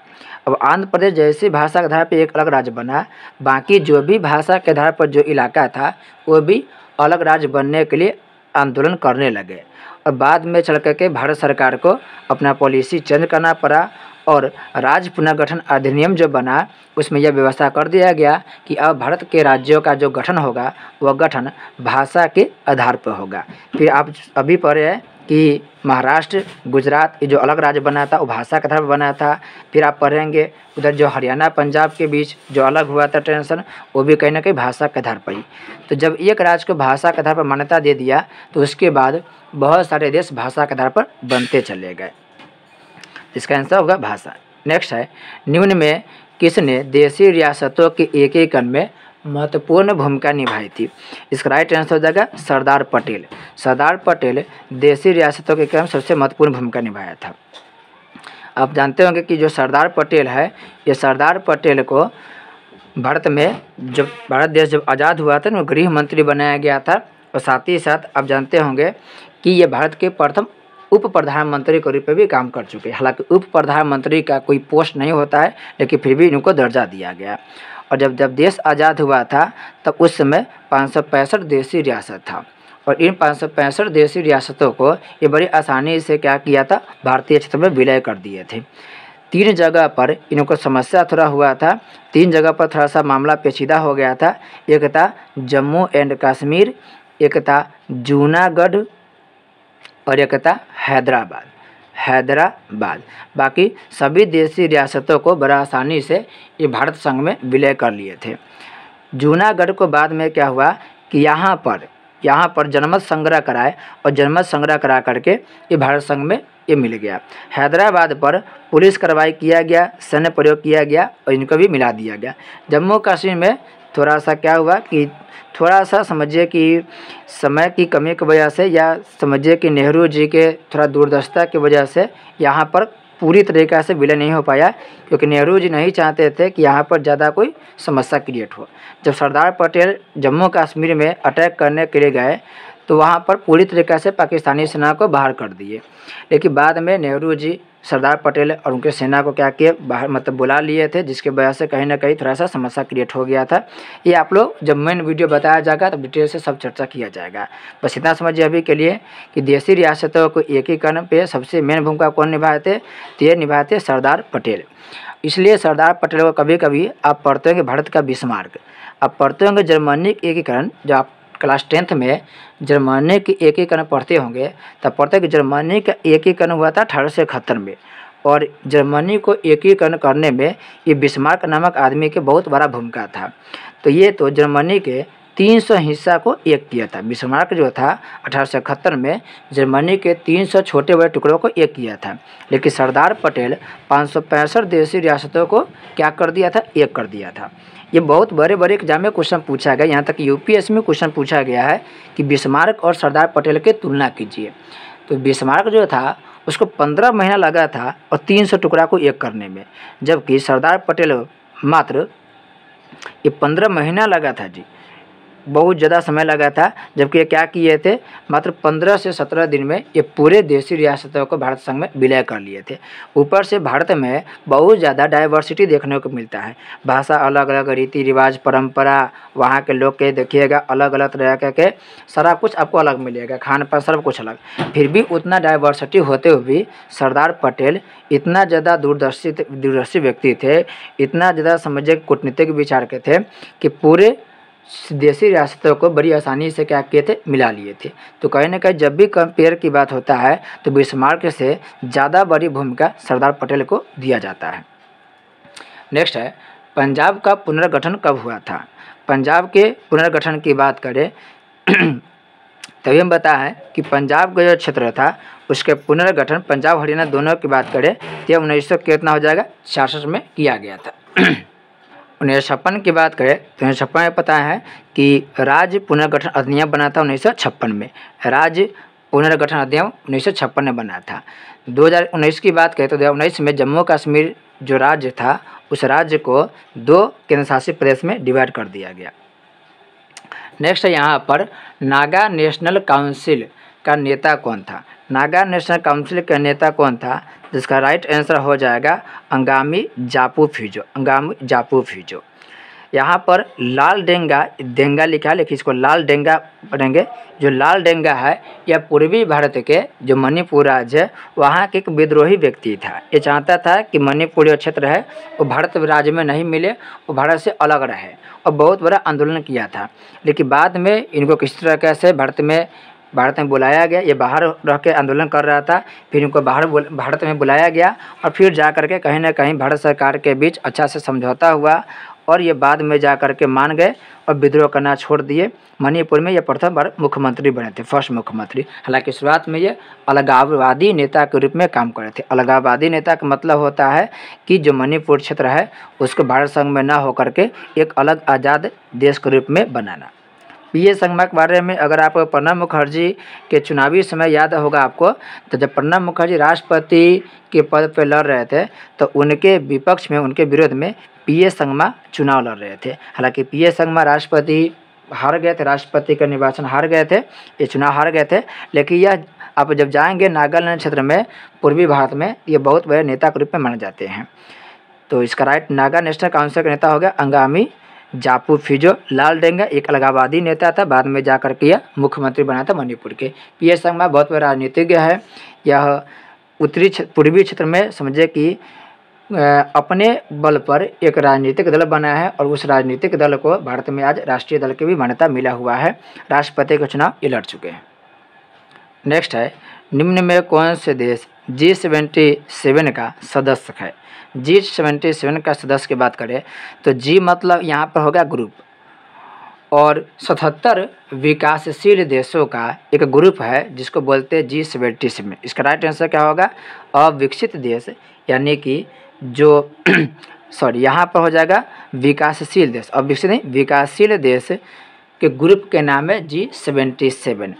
अब आंध्र प्रदेश जैसे भाषा के आधार पर एक अलग राज्य बना, बाकी जो भी भाषा के आधार पर जो इलाका था वो भी अलग राज्य बनने के लिए आंदोलन करने लगे। और बाद में चल कर के भारत सरकार को अपना पॉलिसी चेंज करना पड़ा और राज्य पुनर्गठन अधिनियम जो बना उसमें यह व्यवस्था कर दिया गया कि अब भारत के राज्यों का जो गठन होगा वह गठन भाषा के आधार पर होगा। फिर आप अभी पढ़े हैं कि महाराष्ट्र, गुजरात ये जो अलग राज्य बना था वो भाषा के आधार पर बना था। फिर आप पढ़ेंगे उधर जो हरियाणा पंजाब के बीच जो अलग हुआ था टेंशन, वो भी कहीं ना कहीं भाषा के आधार पर ही। तो जब एक राज्य को भाषा के आधार पर मान्यता दे दिया तो उसके बाद बहुत सारे देश भाषा के आधार पर बनते चले गए। इसका आंसर होगा भाषा। नेक्स्ट है निम्न में किसने देशी रियासतों के एकीकरण में महत्वपूर्ण भूमिका निभाई थी। इसका राइट आंसर हो जाएगा सरदार पटेल। सरदार पटेल देशी रियासतों के एकीकरण में सबसे महत्वपूर्ण भूमिका निभाया था। आप जानते होंगे कि जो सरदार पटेल है, ये सरदार पटेल को भारत में जब भारत देश जब आज़ाद हुआ था ना गृह मंत्री बनाया गया था। और साथ ही साथ आप जानते होंगे कि ये भारत के प्रथम उप प्रधानमंत्री के रूप में भी काम कर चुके हैं। हालांकि उप प्रधानमंत्री का कोई पोस्ट नहीं होता है, लेकिन फिर भी इनको दर्जा दिया गया। और जब देश आज़ाद हुआ था तब उस समय 565 देशी रियासत था। और इन 565 देशी रियासतों को ये बड़ी आसानी से क्या किया था, भारतीय क्षेत्र में विलय कर दिए थे। 3 जगह पर इनको समस्या थोड़ा हुआ था, 3 जगह पर थोड़ा सा मामला पेचीदा हो गया था। एक था जम्मू एंड कश्मीर, एक था जूनागढ़ और एक था हैदराबाद। बाकी सभी देशी रियासतों को बड़ा आसानी से ये भारत संघ में विलय कर लिए थे। जूनागढ़ को बाद में क्या हुआ कि यहाँ पर जनमत संग्रह कराए और जनमत संग्रह करा करके ये भारत संघ में ये मिल गया। हैदराबाद पर पुलिस कार्रवाई किया गया, सैन्य प्रयोग किया गया और इनको भी मिला दिया गया। जम्मू कश्मीर में थोड़ा सा क्या हुआ कि थोड़ा सा समझिए कि समय की कमी की वजह से या समझिए कि नेहरू जी के थोड़ा दूरदर्शिता की वजह से यहाँ पर पूरी तरीक़ा से विलय नहीं हो पाया, क्योंकि नेहरू जी नहीं चाहते थे कि यहाँ पर ज़्यादा कोई समस्या क्रिएट हो। जब सरदार पटेल जम्मू कश्मीर में अटैक करने के लिए गए तो वहाँ पर पूरी तरीक़ा से पाकिस्तानी सेना को बाहर कर दिए। लेकिन बाद में नेहरू जी सरदार पटेल और उनके सेना को क्या किए, बाहर मतलब बुला लिए थे, जिसके वजह से कहीं ना कहीं थोड़ा सा समस्या क्रिएट हो गया था। ये आप लोग जब मेन वीडियो बताया जाएगा तो डिटेल से सब चर्चा किया जाएगा। बस इतना समझिए अभी के लिए कि देशी रियासतों को एकीकरण पे सबसे मेन भूमिका कौन निभाए थे, तो ये निभाए थे सरदार पटेल। इसलिए सरदार पटेल को कभी कभी आप पढ़ते होंगे भारत का बिस्मार्क, आप पढ़ते होंगे जर्मनी एकीकरण। जब आप क्लास 10th में जर्मनी की एकीकरण पढ़ते होंगे तब पढ़ते हैं कि जर्मनी का एकीकरण हुआ था 1871 में। और जर्मनी को एकीकरण करने में ये बिस्मार्क नामक आदमी के बहुत बड़ा भूमिका था। तो ये तो जर्मनी के 300 हिस्सा को एक किया था। बिस्मार्क जो था 1871 में जर्मनी के 300 छोटे बड़े टुकड़ों को एक किया था। लेकिन सरदार पटेल 565 देशी रियासतों को क्या कर दिया था, एक कर दिया था। ये बहुत बड़े बड़े एग्जाम में क्वेश्चन पूछा गया, यहाँ तक यूपीएससी में क्वेश्चन पूछा गया है कि बिस्मार्क और सरदार पटेल की तुलना कीजिए। तो बिस्मार्क जो था उसको 15 महीना लगा था और 300 टुकड़ा को एक करने में, जबकि सरदार पटेल मात्र ये 15 महीना लगा था जी, बहुत ज़्यादा समय लगा था। जबकि ये क्या किए थे, मात्र 15 से 17 दिन में ये पूरे देशी रियासतों को भारत संघ में विलय कर लिए थे। ऊपर से भारत में बहुत ज़्यादा डाइवर्सिटी देखने को मिलता है, भाषा अलग अलग, रीति रिवाज, परंपरा, वहाँ के लोग के देखिएगा अलग अलग तरह के सारा कुछ आपको अलग मिलेगा, खान पान सब कुछ अलग। फिर भी उतना डाइवर्सिटी होते हुए भी सरदार पटेल इतना ज़्यादा दूरदर्शी व्यक्ति थे, इतना ज़्यादा समझिए कूटनीतिक विचार के थे कि पूरे देशी रियासतों को बड़ी आसानी से क्या किए थे, मिला लिए थे। तो कहीं ना कहीं जब भी कंपेयर की बात होता है तो बिस्मार्क से ज़्यादा बड़ी भूमिका सरदार पटेल को दिया जाता है। नेक्स्ट है पंजाब का पुनर्गठन कब हुआ था। पंजाब के पुनर्गठन की बात करें तभी हम बता है कि पंजाब का जो क्षेत्र था उसके पुनर्गठन पंजाब हरियाणा दोनों की बात करें तो 1900 कितना हो जाएगा, 66 में किया गया था। 1956 की बात करें तो 1956 में पता है कि राज्य पुनर्गठन अधिनियम बना था 1956 में, राज्य पुनर्गठन अधिनियम 1956 में बना था। 2019 की बात करें तो 2019 में जम्मू कश्मीर जो राज्य था उस राज्य को 2 केंद्र शासित प्रदेश में डिवाइड कर दिया गया। नेक्स्ट है यहाँ पर नागा नेशनल काउंसिल का नेता कौन था। नागा नेशनल काउंसिल का नेता कौन था, जिसका राइट आंसर हो जाएगा अंगामी जापू फिजो, अंगामी जापू फिजो। यहाँ पर लाल डेंगा, डेंगा लिखा है लेकिन इसको लाल डेंगा पढ़ेंगे। जो लाल डेंगा है यह पूर्वी भारत के जो मणिपुर राज्य है वहाँ के एक विद्रोही व्यक्ति था। ये चाहता था कि मणिपुर जो क्षेत्र है वो भारत राज्य में नहीं मिले, वो भारत से अलग रहे, और बहुत बड़ा आंदोलन किया था। लेकिन बाद में इनको किस तरह से भारत में बुलाया गया, ये बाहर रह के आंदोलन कर रहा था, फिर इनको भारत में बुलाया गया और फिर जा कर के कहीं ना कहीं भारत सरकार के बीच अच्छा से समझौता हुआ और ये बाद में जा कर के मान गए और विद्रोह करना छोड़ दिए। मणिपुर में ये प्रथम बार मुख्यमंत्री बने थे, फर्स्ट मुख्यमंत्री। हालांकि शुरुआत में ये अलगाववादी नेता के रूप में काम कर रहे थे। अलगाववादी नेता का मतलब होता है कि जो मणिपुर क्षेत्र है उसको भारत संघ में ना होकर के एक अलग आज़ाद देश के रूप में बनाना। पीए संगमा के बारे में अगर आपको प्रणब मुखर्जी के चुनावी समय याद होगा आपको, तो जब प्रणब मुखर्जी राष्ट्रपति के पद पर लड़ रहे थे तो उनके विपक्ष में, उनके विरोध में पीए संगमा चुनाव लड़ रहे थे। हालांकि पीए संगमा राष्ट्रपति हार गए थे, राष्ट्रपति का निर्वाचन हार गए थे, ये चुनाव हार गए थे। लेकिन यह आप जब जाएंगे नागालैंड क्षेत्र में, पूर्वी भारत में, ये बहुत बड़े नेता के रूप में माने जाते हैं। तो इसका राइट नागा नेशनल काउंसिल का नेता हो गया अंगामी जापू फिजो। लाल डेंगा एक अलगाववादी नेता था, बाद में जाकर के यह मुख्यमंत्री बना था मणिपुर के। पीए संगमा बहुत बड़ा राजनीतिज्ञ है। यह पूर्वी क्षेत्र में समझे कि अपने बल पर एक राजनीतिक दल बना है और उस राजनीतिक दल को भारत में आज राष्ट्रीय दल की भी मान्यता मिला हुआ है। राष्ट्रपति का चुनाव ये लड़ चुके हैं। नेक्स्ट है निम्न में कौन से देश G77 का सदस्य है। G77 का सदस्य की बात करें तो G मतलब यहाँ पर होगा ग्रुप, और 77 विकासशील देशों का एक ग्रुप है जिसको बोलते हैं G77। इसका राइट आंसर क्या होगा, अविकसित देश, यानी कि जो सॉरी यहाँ पर हो जाएगा विकासशील देश, अविकसित नहीं, विकासशील देश के ग्रुप के नाम है G77।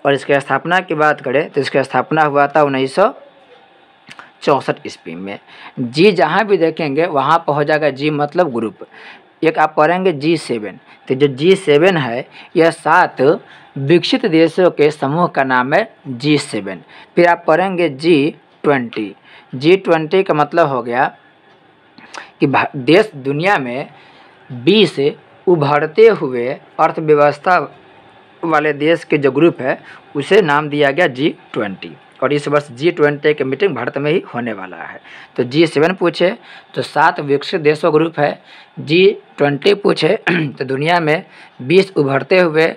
और इसकी स्थापना की बात करें तो इसकी स्थापना हुआ था 1964 ईस्वी में। जी जहाँ भी देखेंगे वहाँ पर हो जाएगा G मतलब ग्रुप। एक आप पढ़ेंगे G7, तो जो G7 है यह 7 विकसित देशों के समूह का नाम है G7। फिर आप पढ़ेंगे G20। G20 का मतलब हो गया कि देश दुनिया में 20 उभरते हुए अर्थव्यवस्था वाले देश के जो ग्रुप है उसे नाम दिया गया G20। और इस वर्ष G20 की मीटिंग भारत में ही होने वाला है। तो G7 पूछे तो 7 विकसित देशों ग्रुप है। G20 पूछे तो दुनिया में 20 उभरते हुए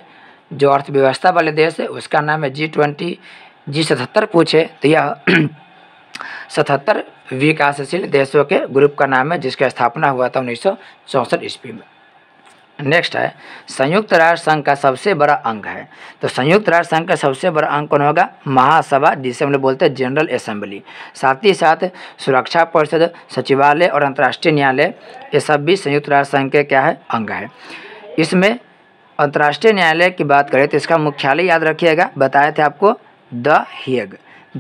जो अर्थव्यवस्था वाले देश है उसका नाम है G20। G77 पूछे तो यह 77 विकासशील देशों के ग्रुप का नाम है जिसका स्थापना हुआ था 1964 ईस्वी में। नेक्स्ट है संयुक्त राष्ट्र संघ का सबसे बड़ा अंग है। तो संयुक्त राष्ट्र संघ का सबसे बड़ा अंग कौन होगा? महासभा, जिसे हम लोग बोलते हैं जनरल असेंबली। साथ ही साथ सुरक्षा परिषद, सचिवालय और अंतर्राष्ट्रीय न्यायालय, ये सब भी संयुक्त राष्ट्र संघ के क्या है? अंग है। इसमें अंतर्राष्ट्रीय न्यायालय की बात करें तो इसका मुख्यालय याद रखिएगा, बताए थे आपको, द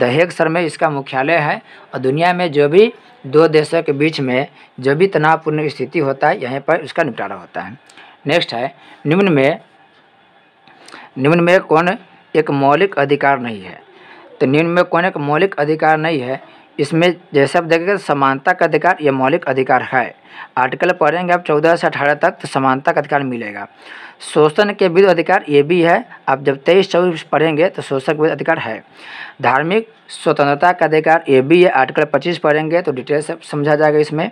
हेग शहर में इसका मुख्यालय है। और दुनिया में जो भी दो देशों के बीच में जो भी तनावपूर्ण स्थिति होता है, यहीं पर उसका निपटारा होता है। नेक्स्ट है निम्न में कौन एक मौलिक अधिकार नहीं है? तो निम्न में कौन एक मौलिक अधिकार नहीं है? इसमें जैसे आप देखेंगे समानता का अधिकार ये मौलिक अधिकार है। आर्टिकल पढ़ेंगे आप 14 से 18 तक तो समानता का अधिकार मिलेगा। शोषण के विरुद्ध अधिकार ये भी है, आप जब 23-24 पढ़ेंगे तो शोषण के विरुद्ध अधिकार है। धार्मिक स्वतंत्रता का अधिकार ये भी है, आर्टिकल 25 पढ़ेंगे तो डिटेल से समझा जाएगा। इसमें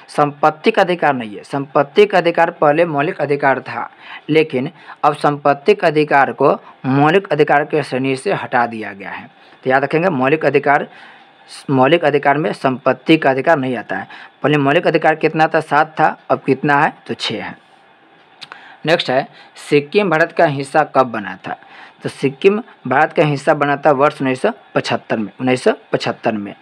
संपत्ति का अधिकार नहीं है। संपत्ति का अधिकार पहले मौलिक अधिकार था, लेकिन अब संपत्ति का अधिकार को मौलिक अधिकार के श्रेणी से हटा दिया गया है। तो याद रखेंगे मौलिक अधिकार में संपत्ति का अधिकार नहीं आता है। पहले मौलिक अधिकार कितना था? 7 था, अब कितना है? तो 6 है। नेक्स्ट है सिक्किम भारत का हिस्सा कब बना था? तो सिक्किम भारत का हिस्सा बना था वर्ष 1975 में।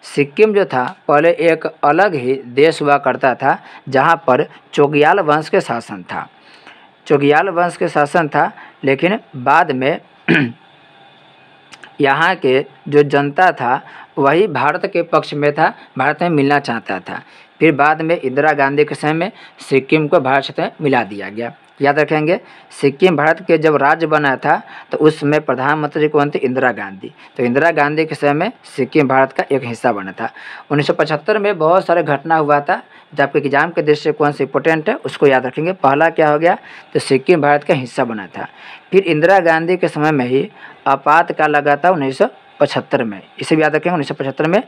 सिक्किम जो था पहले एक अलग ही देश हुआ करता था, जहाँ पर चोग्याल वंश के शासन था, लेकिन बाद में यहाँ के जो जनता था वही भारत के पक्ष में था, भारत में मिलना चाहता था। फिर बाद में इंदिरा गांधी के समय में सिक्किम को भारत क्षेत्र में मिला दिया गया। याद रखेंगे सिक्किम भारत के जब राज्य बना था तो उस समय प्रधानमंत्री कौन थी? इंदिरा गांधी। तो इंदिरा गांधी के समय में सिक्किम भारत का एक हिस्सा बना था। 1975 में बहुत सारे घटना हुआ था, जब आपके एग्जाम के दृष्टि से कौन सा इंपॉर्टेंट है उसको याद रखेंगे। पहला क्या हो गया? तो सिक्किम भारत का हिस्सा बना था। फिर इंदिरा गांधी के समय में ही आपातकाल लगा था 1975 में, इसे भी याद रखेंगे। 1975 में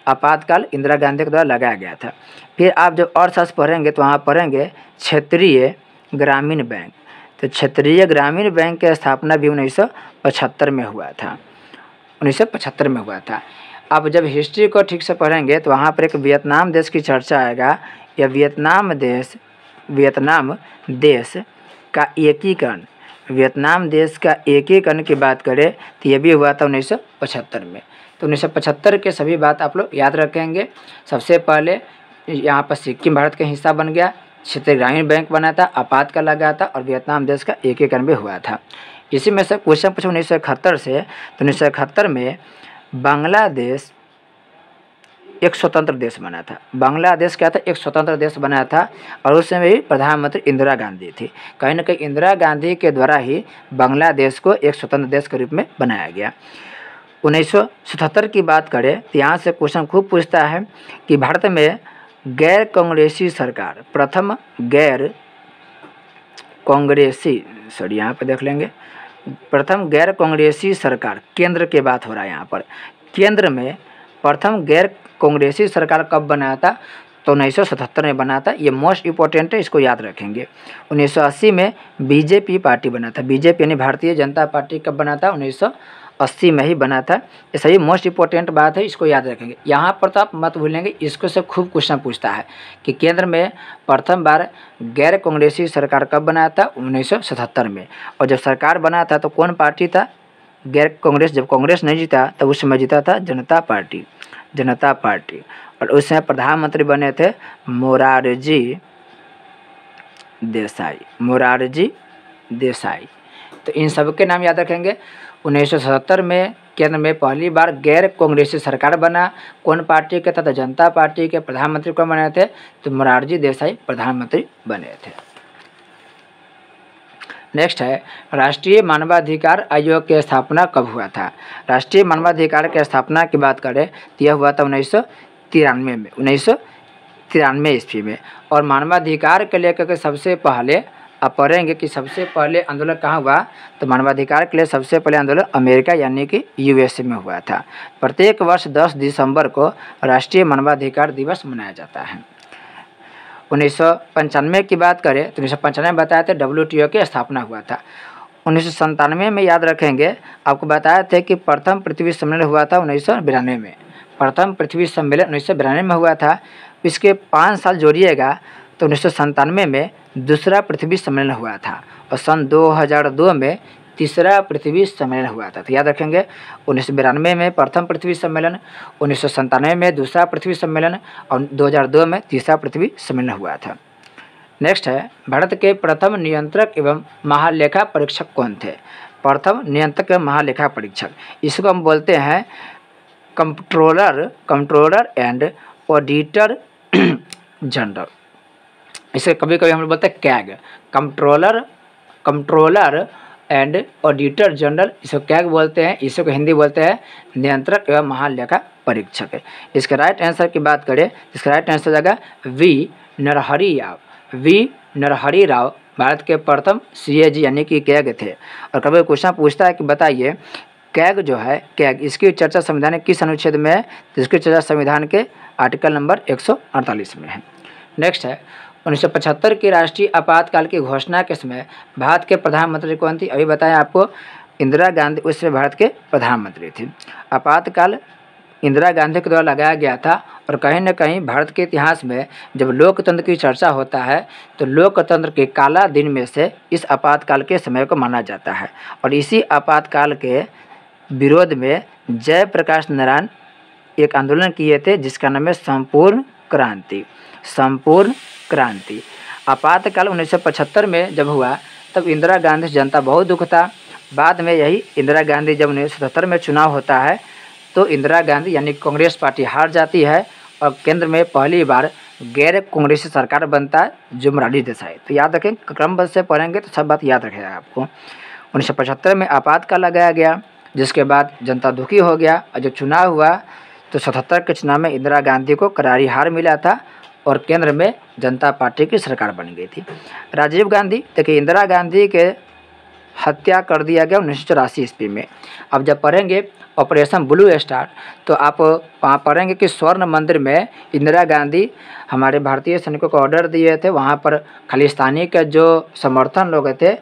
आपातकाल इंदिरा गांधी के द्वारा लगाया गया था। फिर आप जब अर्थशास्त्र पढ़ेंगे तो वहाँ पढ़ेंगे क्षेत्रीय ग्रामीण बैंक। तो क्षेत्रीय ग्रामीण बैंक की स्थापना भी 1975 में हुआ था। 1975 में हुआ था। अब जब हिस्ट्री को ठीक से पढ़ेंगे तो वहाँ पर एक वियतनाम देश की चर्चा आएगा। या वियतनाम देश का एकीकरण, वियतनाम देश का एकीकरण की बात करें तो ये भी हुआ था 1975 में। तो 1975 के सभी बात आप लोग याद रखेंगे। सबसे पहले यहाँ पर सिक्किम भारत का हिस्सा बन गया, क्षेत्रीय ग्रामीण बैंक बना था, आपातकाल लगा था और वियतनाम देश का एकीकरण भी हुआ था। इसी में से क्वेश्चन पूछा 1971 से। तो 1971 में बांग्लादेश एक स्वतंत्र देश बना था। बांग्लादेश क्या था? एक स्वतंत्र देश बना था और उस समय भी प्रधानमंत्री इंदिरा गांधी थी। कहीं ना कहीं इंदिरा गांधी के द्वारा ही बांग्लादेश को एक स्वतंत्र देश के रूप में बनाया गया। 1977 की बात करें तो यहाँ से क्वेश्चन खूब पूछता है कि भारत में गैर कांग्रेसी सरकार, प्रथम गैर कांग्रेसी सरकार, केंद्र की बात हो रहा है यहाँ पर। केंद्र में प्रथम गैर कांग्रेसी सरकार कब बनाया था? तो 1977 में बना था। ये मोस्ट इम्पोर्टेंट है, इसको याद रखेंगे। 1980 में बीजेपी पार्टी बना था। बीजेपी यानी भारतीय जनता पार्टी कब बना था? 1980 में ही बना था। ये सही मोस्ट इम्पोर्टेंट बात है, इसको याद रखेंगे। यहाँ पर तो आप मत भूलेंगे, इसको से खूब क्वेश्चन पूछता है कि केंद्र में प्रथम बार गैर कांग्रेसी सरकार कब बनाया था? 1977 में। और जब सरकार बना था तो कौन पार्टी था? गैर कांग्रेस। जब कांग्रेस नहीं जीता तब उस समय जीता था जनता पार्टी। और उस समय प्रधानमंत्री बने थे मोरारजी देसाई। तो इन सब के नाम याद रखेंगे। 1977 में केंद्र में पहली बार गैर कांग्रेसी सरकार बना। कौन पार्टी के था? तो जनता पार्टी के। प्रधानमंत्री कौन बने थे? तो मोरारजी देसाई प्रधानमंत्री बने थे। नेक्स्ट है राष्ट्रीय मानवाधिकार आयोग की स्थापना कब हुआ था? राष्ट्रीय मानवाधिकार की स्थापना की बात करें तो यह हुआ था 1993 ईस्वी में। और मानवाधिकार के लेकर के सबसे पहले आप पढ़ेंगे कि सबसे पहले आंदोलन कहाँ हुआ? तो मानवाधिकार के लिए सबसे पहले आंदोलन अमेरिका यानी कि यूएसए में हुआ था। प्रत्येक वर्ष 10 दिसंबर को राष्ट्रीय मानवाधिकार दिवस मनाया जाता है। 1995 की बात करें तो 1995 में बताया था WTO की स्थापना हुआ था। 1997 में याद रखेंगे, आपको बताया था कि प्रथम पृथ्वी सम्मेलन हुआ था 1992 में। प्रथम पृथ्वी सम्मेलन 1992 में हुआ था। इसके 5 साल जोड़िएगा तो 1997 में दूसरा पृथ्वी सम्मेलन हुआ था और सन 2002 में तीसरा पृथ्वी सम्मेलन हुआ था। तो याद रखेंगे 1992 में प्रथम पृथ्वी सम्मेलन, 1997 में दूसरा पृथ्वी सम्मेलन और 2002 में तीसरा पृथ्वी सम्मेलन हुआ था। नेक्स्ट है, भारत के प्रथम नियंत्रक एवं महालेखा परीक्षक कौन थे? प्रथम नियंत्रक एवं महालेखा परीक्षक, इसको हम बोलते हैं कंट्रोलर एंड ऑडिटर जनरल। इसे कभी कभी हम लोग बोलते हैं CAG, controller and auditor general, इसको कैग बोलते हैं। इसको हिंदी बोलते हैं नियंत्रक एवं महालेखा परीक्षक। इसके राइट आंसर की बात करें, इसका राइट आंसर हो जाएगा वी नरहरि राव भारत के प्रथम CAG यानी कि कैग थे। और कभी क्वेश्चन पूछता है कि बताइए कैग जो है, कैग इसकी चर्चा संविधान के किस अनुच्छेद में है? तो इसकी चर्चा संविधान के आर्टिकल नंबर 148 में है। नेक्स्ट है, 1975 की राष्ट्रीय आपातकाल की घोषणा के समय भारत के प्रधानमंत्री कौन थी? अभी बताएं आपको, इंदिरा गांधी उस समय भारत के प्रधानमंत्री थी। आपातकाल इंदिरा गांधी के द्वारा लगाया गया था और कहीं न कहीं भारत के इतिहास में जब लोकतंत्र की चर्चा होता है तो लोकतंत्र के काला दिन में से इस आपातकाल के समय को माना जाता है। और इसी आपातकाल के विरोध में जयप्रकाश नारायण एक आंदोलन किए थे जिसका नाम है संपूर्ण क्रांति। आपातकाल 1975 में जब हुआ तब इंदिरा गांधी से जनता बहुत दुख था। बाद में यही इंदिरा गांधी जब 1977 में चुनाव होता है तो इंदिरा गांधी यानी कांग्रेस पार्टी हार जाती है और केंद्र में पहली बार गैर कांग्रेसी सरकार बनता है जो मोरारजी देसाई। तो याद रखें, क्रमबद्ध से पढ़ेंगे तो सब बात याद रखेगा आपको। 1975 में आपातकाल लगाया गया जिसके बाद जनता दुखी हो गया और जब चुनाव हुआ तो 77 के चुनाव में इंदिरा गांधी को करारी हार मिला था और केंद्र में जनता पार्टी की सरकार बन गई थी। राजीव गांधी, देखिए इंदिरा गांधी के हत्या कर दिया गया 1984 ईस्वी में। अब जब पढ़ेंगे ऑपरेशन ब्लू स्टार तो आप वहाँ पढ़ेंगे कि स्वर्ण मंदिर में इंदिरा गांधी हमारे भारतीय सैनिकों को ऑर्डर दिए थे, वहाँ पर खालिस्तानी के जो समर्थन लोग थे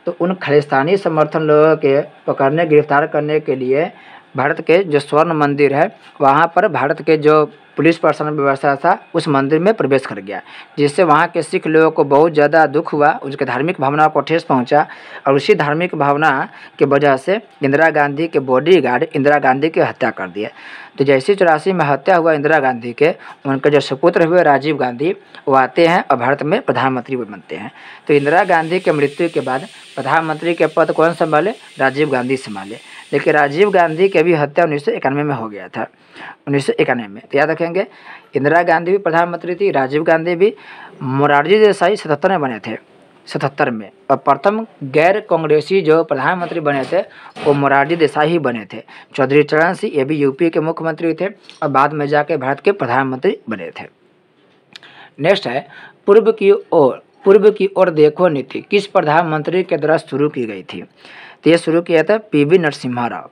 तो उन खालिस्तानी समर्थन लोगों के पकड़ने गिरफ्तार करने के लिए भारत के जो स्वर्ण मंदिर है वहाँ पर भारत के जो पुलिस प्रशासन व्यवस्था था उस मंदिर में प्रवेश कर गया, जिससे वहाँ के सिख लोगों को बहुत ज़्यादा दुख हुआ, उनके धार्मिक भावनाओं को ठेस पहुँचा। और उसी धार्मिक भावना की वजह से इंदिरा गांधी के बॉडीगार्ड इंदिरा गांधी की हत्या कर दिया। तो जैसे 84 में हत्या हुआ इंदिरा गांधी के, उनके जो सुपुत्र हुए राजीव गांधी वो आते हैं और भारत में प्रधानमंत्री बनते हैं। तो इंदिरा गांधी के मृत्यु के बाद प्रधानमंत्री के पद कौन संभाले? राजीव गांधी संभाले। लेकिन राजीव गांधी की भी हत्या 1991 में हो गया था, 1991 में। तो याद रखेंगे इंदिरा गांधी भी प्रधानमंत्री थी, राजीव गांधी भी। मोरारजी देसाई 77 में बने थे, 77 में। और प्रथम गैर कांग्रेसी जो प्रधानमंत्री बने थे वो मोरारजी देसाई ही बने थे। चौधरी चरण सिंह ये भी यूपी के मुख्यमंत्री थे और बाद में जाके भारत के प्रधानमंत्री बने थे। नेक्स्ट है, पूर्व की ओर देखो नीति किस प्रधानमंत्री के द्वारा शुरू की गई थी? तो ये शुरू किया था PV नरसिम्हा राव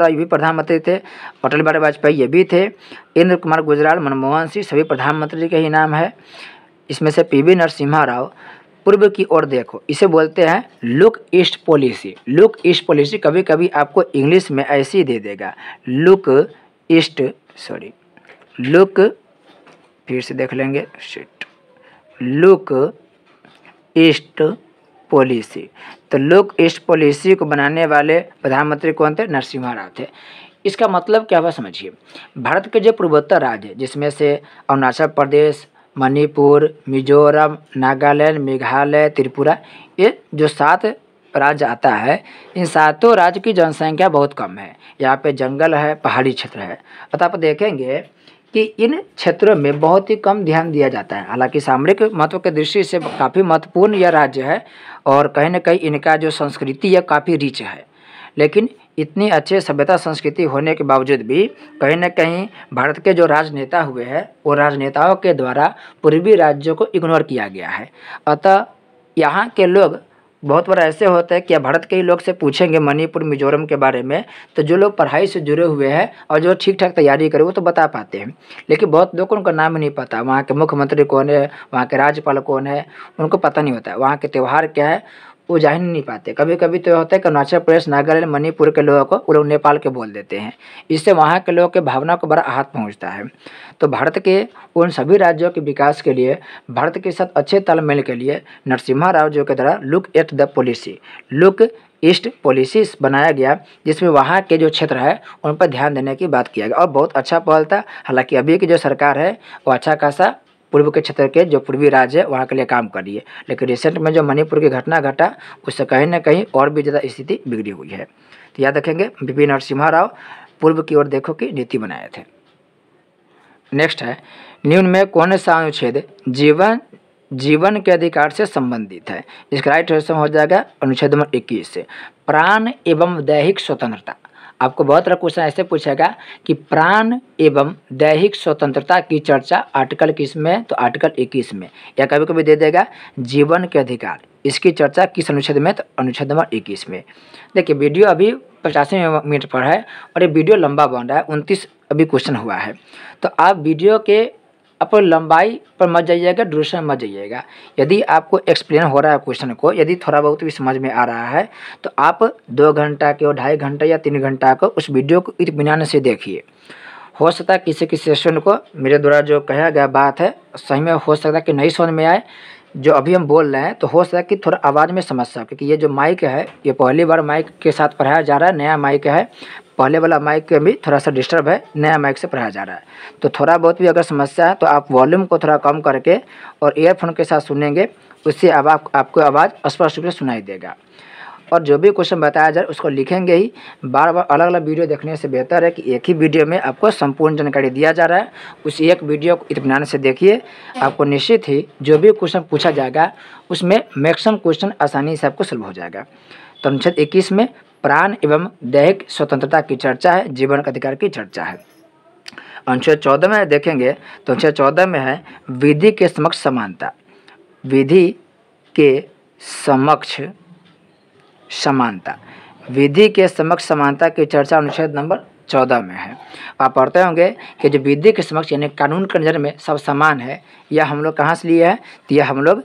ये भी प्रधानमंत्री थे। अटल बिहारी वाजपेयी ये भी थे। इंद्र कुमार गुजराल, मनमोहन सिंह सभी प्रधानमंत्री के ही नाम है। इसमें से PV नरसिम्हा राव पूर्व की ओर देखो, इसे बोलते हैं लुक ईस्ट पॉलिसी। कभी कभी आपको इंग्लिश में ऐसे ही दे देगा लुक ईस्ट पॉलिसी। तो लुक ईस्ट पॉलिसी को बनाने वाले प्रधानमंत्री कौन थे? नरसिम्हा राव थे। इसका मतलब क्या हुआ समझिए, भारत के जो पूर्वोत्तर राज्य जिसमें से अरुणाचल प्रदेश, मणिपुर, मिजोरम, नागालैंड, मेघालय, त्रिपुरा, ये जो 7 राज्य आता है, इन 7 राज्य की जनसंख्या बहुत कम है। यहाँ पे जंगल है, पहाड़ी क्षेत्र है। अतः आप देखेंगे कि इन क्षेत्रों में बहुत ही कम ध्यान दिया जाता है। हालांकि सामरिक महत्व के दृष्टि से काफ़ी महत्वपूर्ण यह राज्य है और कहीं न कहीं इनका जो संस्कृति है काफ़ी रिच है। लेकिन इतनी अच्छे सभ्यता संस्कृति होने के बावजूद भी कहीं न कहीं भारत के जो राजनेता हुए हैं वो राजनेताओं के द्वारा पूर्वी राज्यों को इग्नोर किया गया है। अतः यहाँ के लोग बहुत बार ऐसे होता है कि भारत के ही लोग से पूछेंगे मणिपुर, मिजोरम के बारे में तो जो लोग पढ़ाई से जुड़े हुए हैं और जो ठीक ठाक तैयारी करे वो तो बता पाते हैं, लेकिन बहुत लोगों को उनका नाम नहीं पता। वहाँ के मुख्यमंत्री कौन है, वहाँ के राज्यपाल कौन है, उनको पता नहीं होता है। वहाँ के त्यौहार क्या है वो जा ही नहीं पाते। कभी कभी तो होता है कि अरुणाचल प्रदेश, नागालैंड, मणिपुर के लोगों को वो लोग नेपाल के बोल देते हैं। इससे वहाँ के लोगों के भावना को बड़ा आहत पहुँचता है। तो भारत के उन सभी राज्यों के विकास के लिए, भारत के साथ अच्छे तालमेल के लिए नरसिम्हा राव जी के द्वारा look at the policy, look east policy बनाया गया, जिसमें वहाँ के जो क्षेत्र है उन पर ध्यान देने की बात किया गया और बहुत अच्छा पहल था। हालांकि अभी की जो सरकार है वो अच्छा खासा पूर्व के क्षेत्र के जो पूर्वी राज्य है वहाँ के लिए काम कर रही है, लेकिन रिसेंट में जो मणिपुर की घटना घटा उससे कहीं ना कहीं और भी ज़्यादा स्थिति बिगड़ी हुई है। तो याद रखेंगे वीपी नरसिम्हा राव पूर्व की ओर देखो की नीति बनाए थे। नेक्स्ट है, निम्न में कौन सा अनुच्छेद जीवन के अधिकार से संबंधित है? इसका राइट आंसर हो जाएगा अनुच्छेद नंबर 21 से, प्राण एवं दैहिक स्वतंत्रता। आपको बहुत तरह क्वेश्चन ऐसे पूछेगा कि प्राण एवं दैहिक स्वतंत्रता की चर्चा आर्टिकल किस में, तो आर्टिकल 21 में, या कभी कभी दे देगा जीवन के अधिकार, इसकी चर्चा किस अनुच्छेद में, तो अनुच्छेद नंबर 21 में। देखिए वीडियो अभी 85 मिनट पर है और ये वीडियो लंबा बन रहा है, 29 अभी क्वेश्चन हुआ है। तो आप वीडियो के आप लंबाई पर मत जाइएगा, ड्यूरेशन मत जाइएगा। यदि आपको एक्सप्लेन हो रहा है क्वेश्चन को, यदि थोड़ा बहुत भी समझ में आ रहा है तो आप 2 घंटा के और 2.5 घंटा या 3 घंटा को उस वीडियो को इत्मीनान से देखिए। हो सकता है किसी किसी सेशन को मेरे द्वारा जो कहा गया बात है सही में हो सकता है कि नहीं समझ में आए, जो अभी हम बोल रहे हैं, तो हो सकता है कि थोड़ा आवाज़ में समस्या, क्योंकि ये जो माइक है ये पहली बार माइक के साथ पढ़ाया जा रहा है, नया माइक है, पहले वाला माइक भी थोड़ा सा डिस्टर्ब है, नया माइक से पढ़ाया जा रहा है। तो थोड़ा बहुत भी अगर समस्या है तो आप वॉल्यूम को थोड़ा कम करके और ईयरफोन के साथ सुनेंगे, उससे अब आपको आवाज़ स्पष्ट रूप से सुनाई देगा। और जो भी क्वेश्चन बताया जाए उसको लिखेंगे ही, बार बार अलग अलग वीडियो देखने से बेहतर है कि एक ही वीडियो में आपको संपूर्ण जानकारी दिया जा रहा है। उस एक वीडियो को इत्मीनान से देखिए, आपको निश्चित ही जो भी क्वेश्चन पूछा जाएगा उसमें मैक्सिमम क्वेश्चन आसानी से आपको सुलभ हो जाएगा। तो अनुच्छेद 21 में प्राण एवं दैहिक स्वतंत्रता की चर्चा है, जीवन का अधिकार की चर्चा है। अनुच्छेद 14 में देखेंगे तो अनुच्छेद 14 में है विधि के समक्ष समानता, विधि के समक्ष समानता, विधि के समक्ष समानता की चर्चा अनुच्छेद नंबर 14 में है। आप पढ़ते होंगे कि जो विधि के समक्ष यानी कानून के नज़र में सब समान है, यह हम लोग कहाँ से लिए हैं, तो यह हम लोग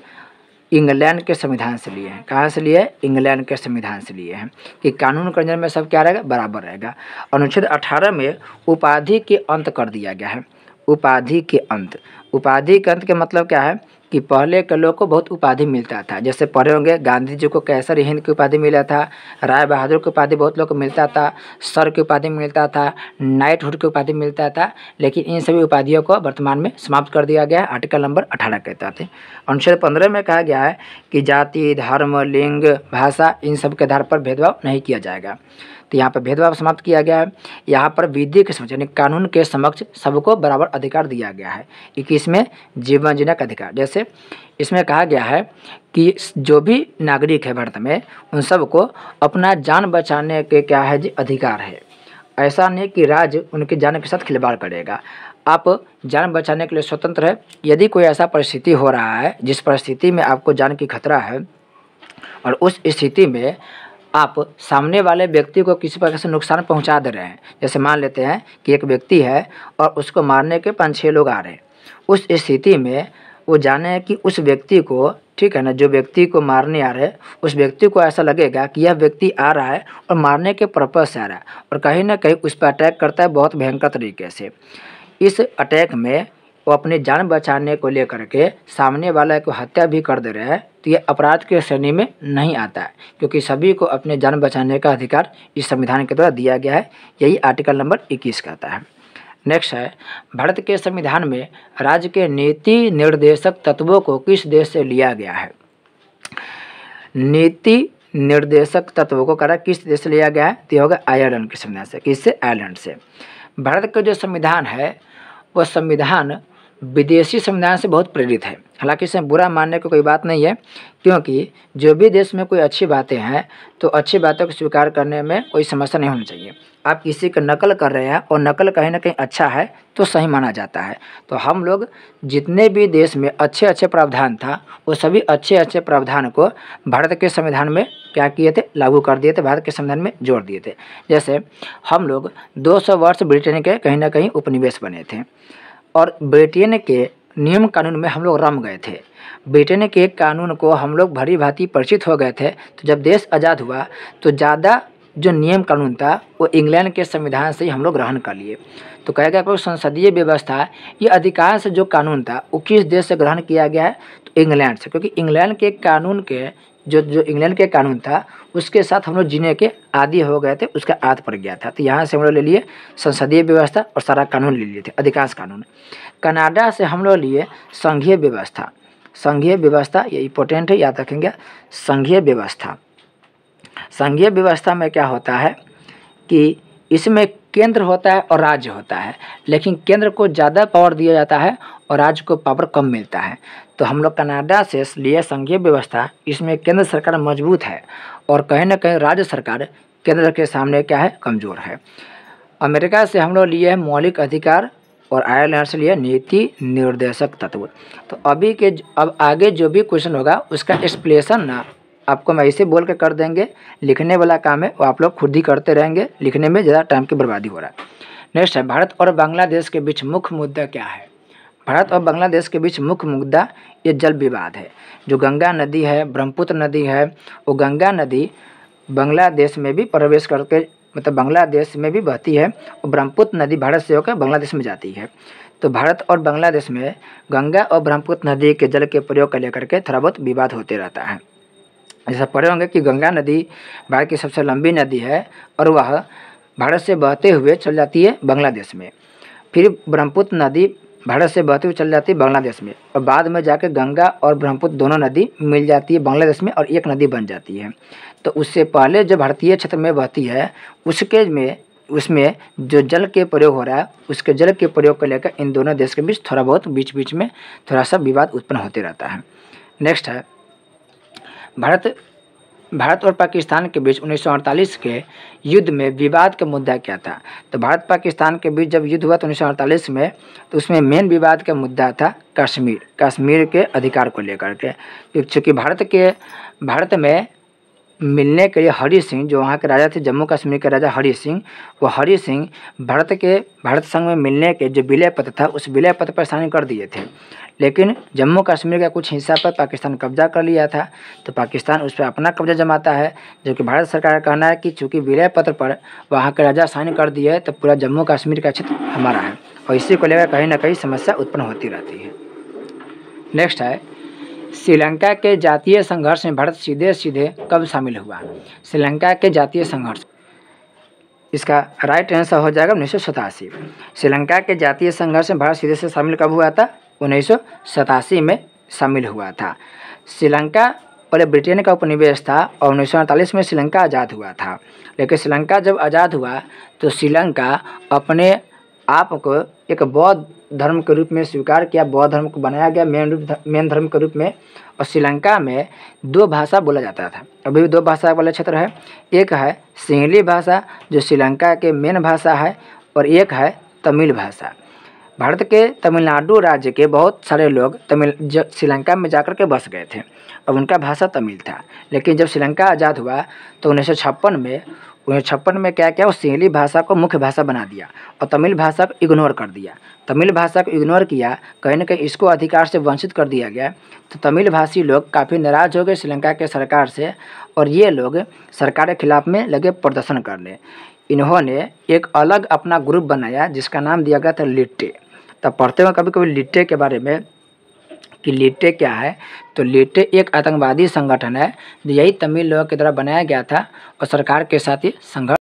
इंग्लैंड के संविधान से लिए हैं। कहाँ से लिए हैं, इंग्लैंड के संविधान से लिए हैं कि कानून के नज़र में सब क्या रहेगा, बराबर रहेगा। अनुच्छेद 18 में उपाधि के अंत कर दिया गया है, उपाधि के अंत। उपाधि के अंत के मतलब क्या है कि पहले के लोग को बहुत उपाधि मिलता था, जैसे पढ़े होंगे गांधी जी को कैसर हिंद की उपाधि मिला था, राय बहादुर की उपाधि बहुत लोग को मिलता था, सर की उपाधि मिलता था, नाइटहुड की उपाधि मिलता था, लेकिन इन सभी उपाधियों को वर्तमान में समाप्त कर दिया गया है, आर्टिकल नंबर 18 कहता थे। अनुच्छेद 15 में कहा गया है कि जाति, धर्म, लिंग, भाषा इन सब के आधार पर भेदभाव नहीं किया जाएगा। तो यहाँ पर भेदभाव समाप्त किया गया है। यहाँ पर विधि के समक्ष यानी कानून के समक्ष सबको बराबर अधिकार दिया गया है। 21 में जीवन जीने का अधिकार, जैसे इसमें कहा गया है कि जो भी नागरिक है भारत में उन सबको अपना जान बचाने के क्या है जी अधिकार है। ऐसा नहीं कि राज्य उनकी जान के साथ खिलवाड़ करेगा, आप जान बचाने के लिए स्वतंत्र है। यदि कोई ऐसा परिस्थिति हो रहा है जिस परिस्थिति में आपको जान की खतरा है और उस स्थिति में आप सामने वाले व्यक्ति को किसी प्रकार से नुकसान पहुंचा दे रहे हैं, जैसे मान लेते हैं कि एक व्यक्ति है और उसको मारने के 5-6 लोग आ रहे हैं, उस स्थिति में वो जाने कि उस व्यक्ति को, ठीक है ना, जो व्यक्ति को मारने आ रहे हैं उस व्यक्ति को ऐसा लगेगा कि यह व्यक्ति आ रहा है और मारने के पर्पज से आ रहा है और कहीं ना कहीं उस पर अटैक करता है बहुत भयंकर तरीके से। इस अटैक में वो अपनी जान बचाने को लेकर के सामने वाला को हत्या भी कर दे रहे हैं, तो ये अपराध के श्रेणी में नहीं आता है, क्योंकि सभी को अपने जान बचाने का अधिकार इस संविधान के द्वारा दिया गया है। यही आर्टिकल नंबर 21 कहता है। नेक्स्ट है, भारत के संविधान में राज्य के नीति निर्देशक तत्वों को किस देश से लिया गया है? नीति निर्देशक तत्वों को करा किस देश से लिया गया है? तो होगा आयरलैंड के संविधान से। किससे? आयरलैंड से। भारत का जो संविधान है वह संविधान विदेशी संविधान से बहुत प्रेरित है। हालांकि इसमें बुरा मानने की कोई बात नहीं है, क्योंकि जो भी देश में कोई अच्छी बातें हैं तो अच्छी बातों को स्वीकार करने में कोई समस्या नहीं होनी चाहिए। आप किसी का नकल कर रहे हैं और नकल कहीं ना कहीं अच्छा है तो सही माना जाता है। तो हम लोग जितने भी देश में अच्छे अच्छे प्रावधान था वो सभी अच्छे अच्छे प्रावधान को भारत के संविधान में क्या किए थे? लागू कर दिए थे, भारत के संविधान में जोड़ दिए थे। जैसे हम लोग 200 वर्ष ब्रिटेन के कहीं ना कहीं उपनिवेश बने थे और ब्रिटेन के नियम कानून में हम लोग रम गए थे। ब्रिटेन के कानून को हम लोग भली भांति परिचित हो गए थे। तो जब देश आज़ाद हुआ तो ज़्यादा जो नियम कानून था वो इंग्लैंड के संविधान से ही हम लोग ग्रहण कर लिए। तो कहा गया कि संसदीय व्यवस्था ये अधिकांश जो कानून था वो किस देश से ग्रहण किया गया है, तो इंग्लैंड से, क्योंकि इंग्लैंड के कानून के जो इंग्लैंड के कानून था उसके साथ हम लोग जीने के आदी हो गए थे, उसका आदत पड़ गया था। तो यहाँ से हम लोग ले लिए संसदीय व्यवस्था और सारा कानून ले लिए थे, अधिकांश कानून। कनाडा से हम लोग लिए संघीय व्यवस्था। संघीय व्यवस्था ये इंपॉर्टेंट है, याद रखेंगे। संघीय व्यवस्था, संघीय व्यवस्था में क्या होता है कि इसमें केंद्र होता है और राज्य होता है, लेकिन केंद्र को ज़्यादा पावर दिया जाता है और राज्य को पावर कम मिलता है। तो हम लोग कनाडा से लिए संघीय व्यवस्था, इसमें केंद्र सरकार मजबूत है और कहीं ना कहीं राज्य सरकार केंद्र के सामने क्या है, कमज़ोर है। अमेरिका से हम लोग लिए मौलिक अधिकार और आयरलैंड से लिए नीति निर्देशक तत्व। तो अब आगे जो भी क्वेश्चन होगा उसका एक्सप्लेनेशन ना आपको मैं ऐसे बोल के कर देंगे, लिखने वाला काम है वो आप लोग खुद ही करते रहेंगे, लिखने में ज़्यादा टाइम की बर्बादी हो रहा है। नेक्स्ट है, भारत और बांग्लादेश के बीच मुख्य मुद्दा क्या है। भारत और बांग्लादेश के बीच मुख्य मुद्दा ये जल विवाद है। जो गंगा नदी है, ब्रह्मपुत्र नदी है, वो गंगा नदी बांग्लादेश में भी प्रवेश करके, मतलब बांग्लादेश में भी बहती है, और ब्रह्मपुत्र नदी भारत से होकर बांग्लादेश में जाती है। तो भारत और बांग्लादेश में गंगा और ब्रह्मपुत्र नदी के जल के प्रयोग को लेकर के थोड़ा बहुत विवाद होते रहता है। ऐसा पढ़े होंगे कि गंगा नदी भारत की सबसे लंबी नदी है और वह भारत से बहते हुए चल जाती है बांग्लादेश में। फिर ब्रह्मपुत्र नदी भारत से बहते हुए चल जाती है बांग्लादेश में, और बाद में जाकर गंगा और ब्रह्मपुत्र दोनों नदी मिल जाती है बांग्लादेश में और एक नदी बन जाती है। तो उससे पहले जो भारतीय क्षेत्र में बहती है उसमें जो जल के प्रयोग हो रहा है, उसके जल के प्रयोग को लेकर इन दोनों देश के बीच थोड़ा बहुत बीच में थोड़ा सा विवाद उत्पन्न होते रहता है। नेक्स्ट है, भारत और पाकिस्तान के बीच 1948 के युद्ध में विवाद का मुद्दा क्या था। तो भारत पाकिस्तान के बीच जब युद्ध हुआ तो 1948 में, तो उसमें मेन विवाद का मुद्दा था कश्मीर के अधिकार को लेकर के। चूँकि भारत में मिलने के लिए हरि सिंह, जो वहाँ के राजा थे, जम्मू कश्मीर के राजा हरि सिंह, वो हरि सिंह भारत संघ में मिलने के जो विलय पत्र था उस विलय पत्र पर साइन कर दिए थे, लेकिन जम्मू कश्मीर का कुछ हिस्सा पर पाकिस्तान कब्जा कर लिया था। तो पाकिस्तान उस पर अपना कब्जा जमाता है, जबकि भारत सरकार का कहना है कि चूँकि विलय पत्र पर वहाँ के राजा साइन कर दिए है तो पूरा जम्मू कश्मीर का क्षेत्र हमारा है, और इसी को लेकर कहीं ना कहीं समस्या उत्पन्न होती रहती है। नेक्स्ट है, श्रीलंका के जातीय संघर्ष में भारत सीधे कब शामिल हुआ। श्रीलंका के जातीय संघर्ष, इसका राइट आंसर हो जाएगा 1987। श्रीलंका के जातीय संघर्ष में भारत सीधे से शामिल कब हुआ था, 1987 में शामिल हुआ था। श्रीलंका पहले ब्रिटेन का उपनिवेश था और 1948 में श्रीलंका आज़ाद हुआ था। लेकिन श्रीलंका जब आज़ाद हुआ तो श्रीलंका अपने आप को एक बौद्ध धर्म के रूप में स्वीकार किया, बौद्ध धर्म को बनाया गया मेन धर्म के रूप में। और श्रीलंका में 2 भाषा बोला जाता था, अभी भी 2 भाषा वाला क्षेत्र है। एक है सिंहली भाषा जो श्रीलंका के मेन भाषा है, और एक है तमिल भाषा। भारत के तमिलनाडु राज्य के बहुत सारे लोग श्रीलंका में जाकर के बस गए थे, अब उनका भाषा तमिल था। लेकिन जब श्रीलंका आज़ाद हुआ तो 1956 में क्या किया, उस सिंहली भाषा को मुख्य भाषा बना दिया और तमिल भाषा को इग्नोर कर दिया। तमिल भाषा को इग्नोर किया, कहीं ना कहीं इसको अधिकार से वंचित कर दिया गया। तो तमिल भाषी लोग काफ़ी नाराज़ हो गए श्रीलंका के सरकार से, और ये लोग सरकार के खिलाफ में लगे प्रदर्शन करने। इन्होंने एक अलग अपना ग्रुप बनाया जिसका नाम दिया गया था लिट्टे। तब पढ़ते हुए कभी कभी लिट्टे के बारे में कि लिट्टे क्या है, तो लिट्टे एक आतंकवादी संगठन है जो यही तमिल लोगों के द्वारा बनाया गया था और सरकार के साथ ही संघर्ष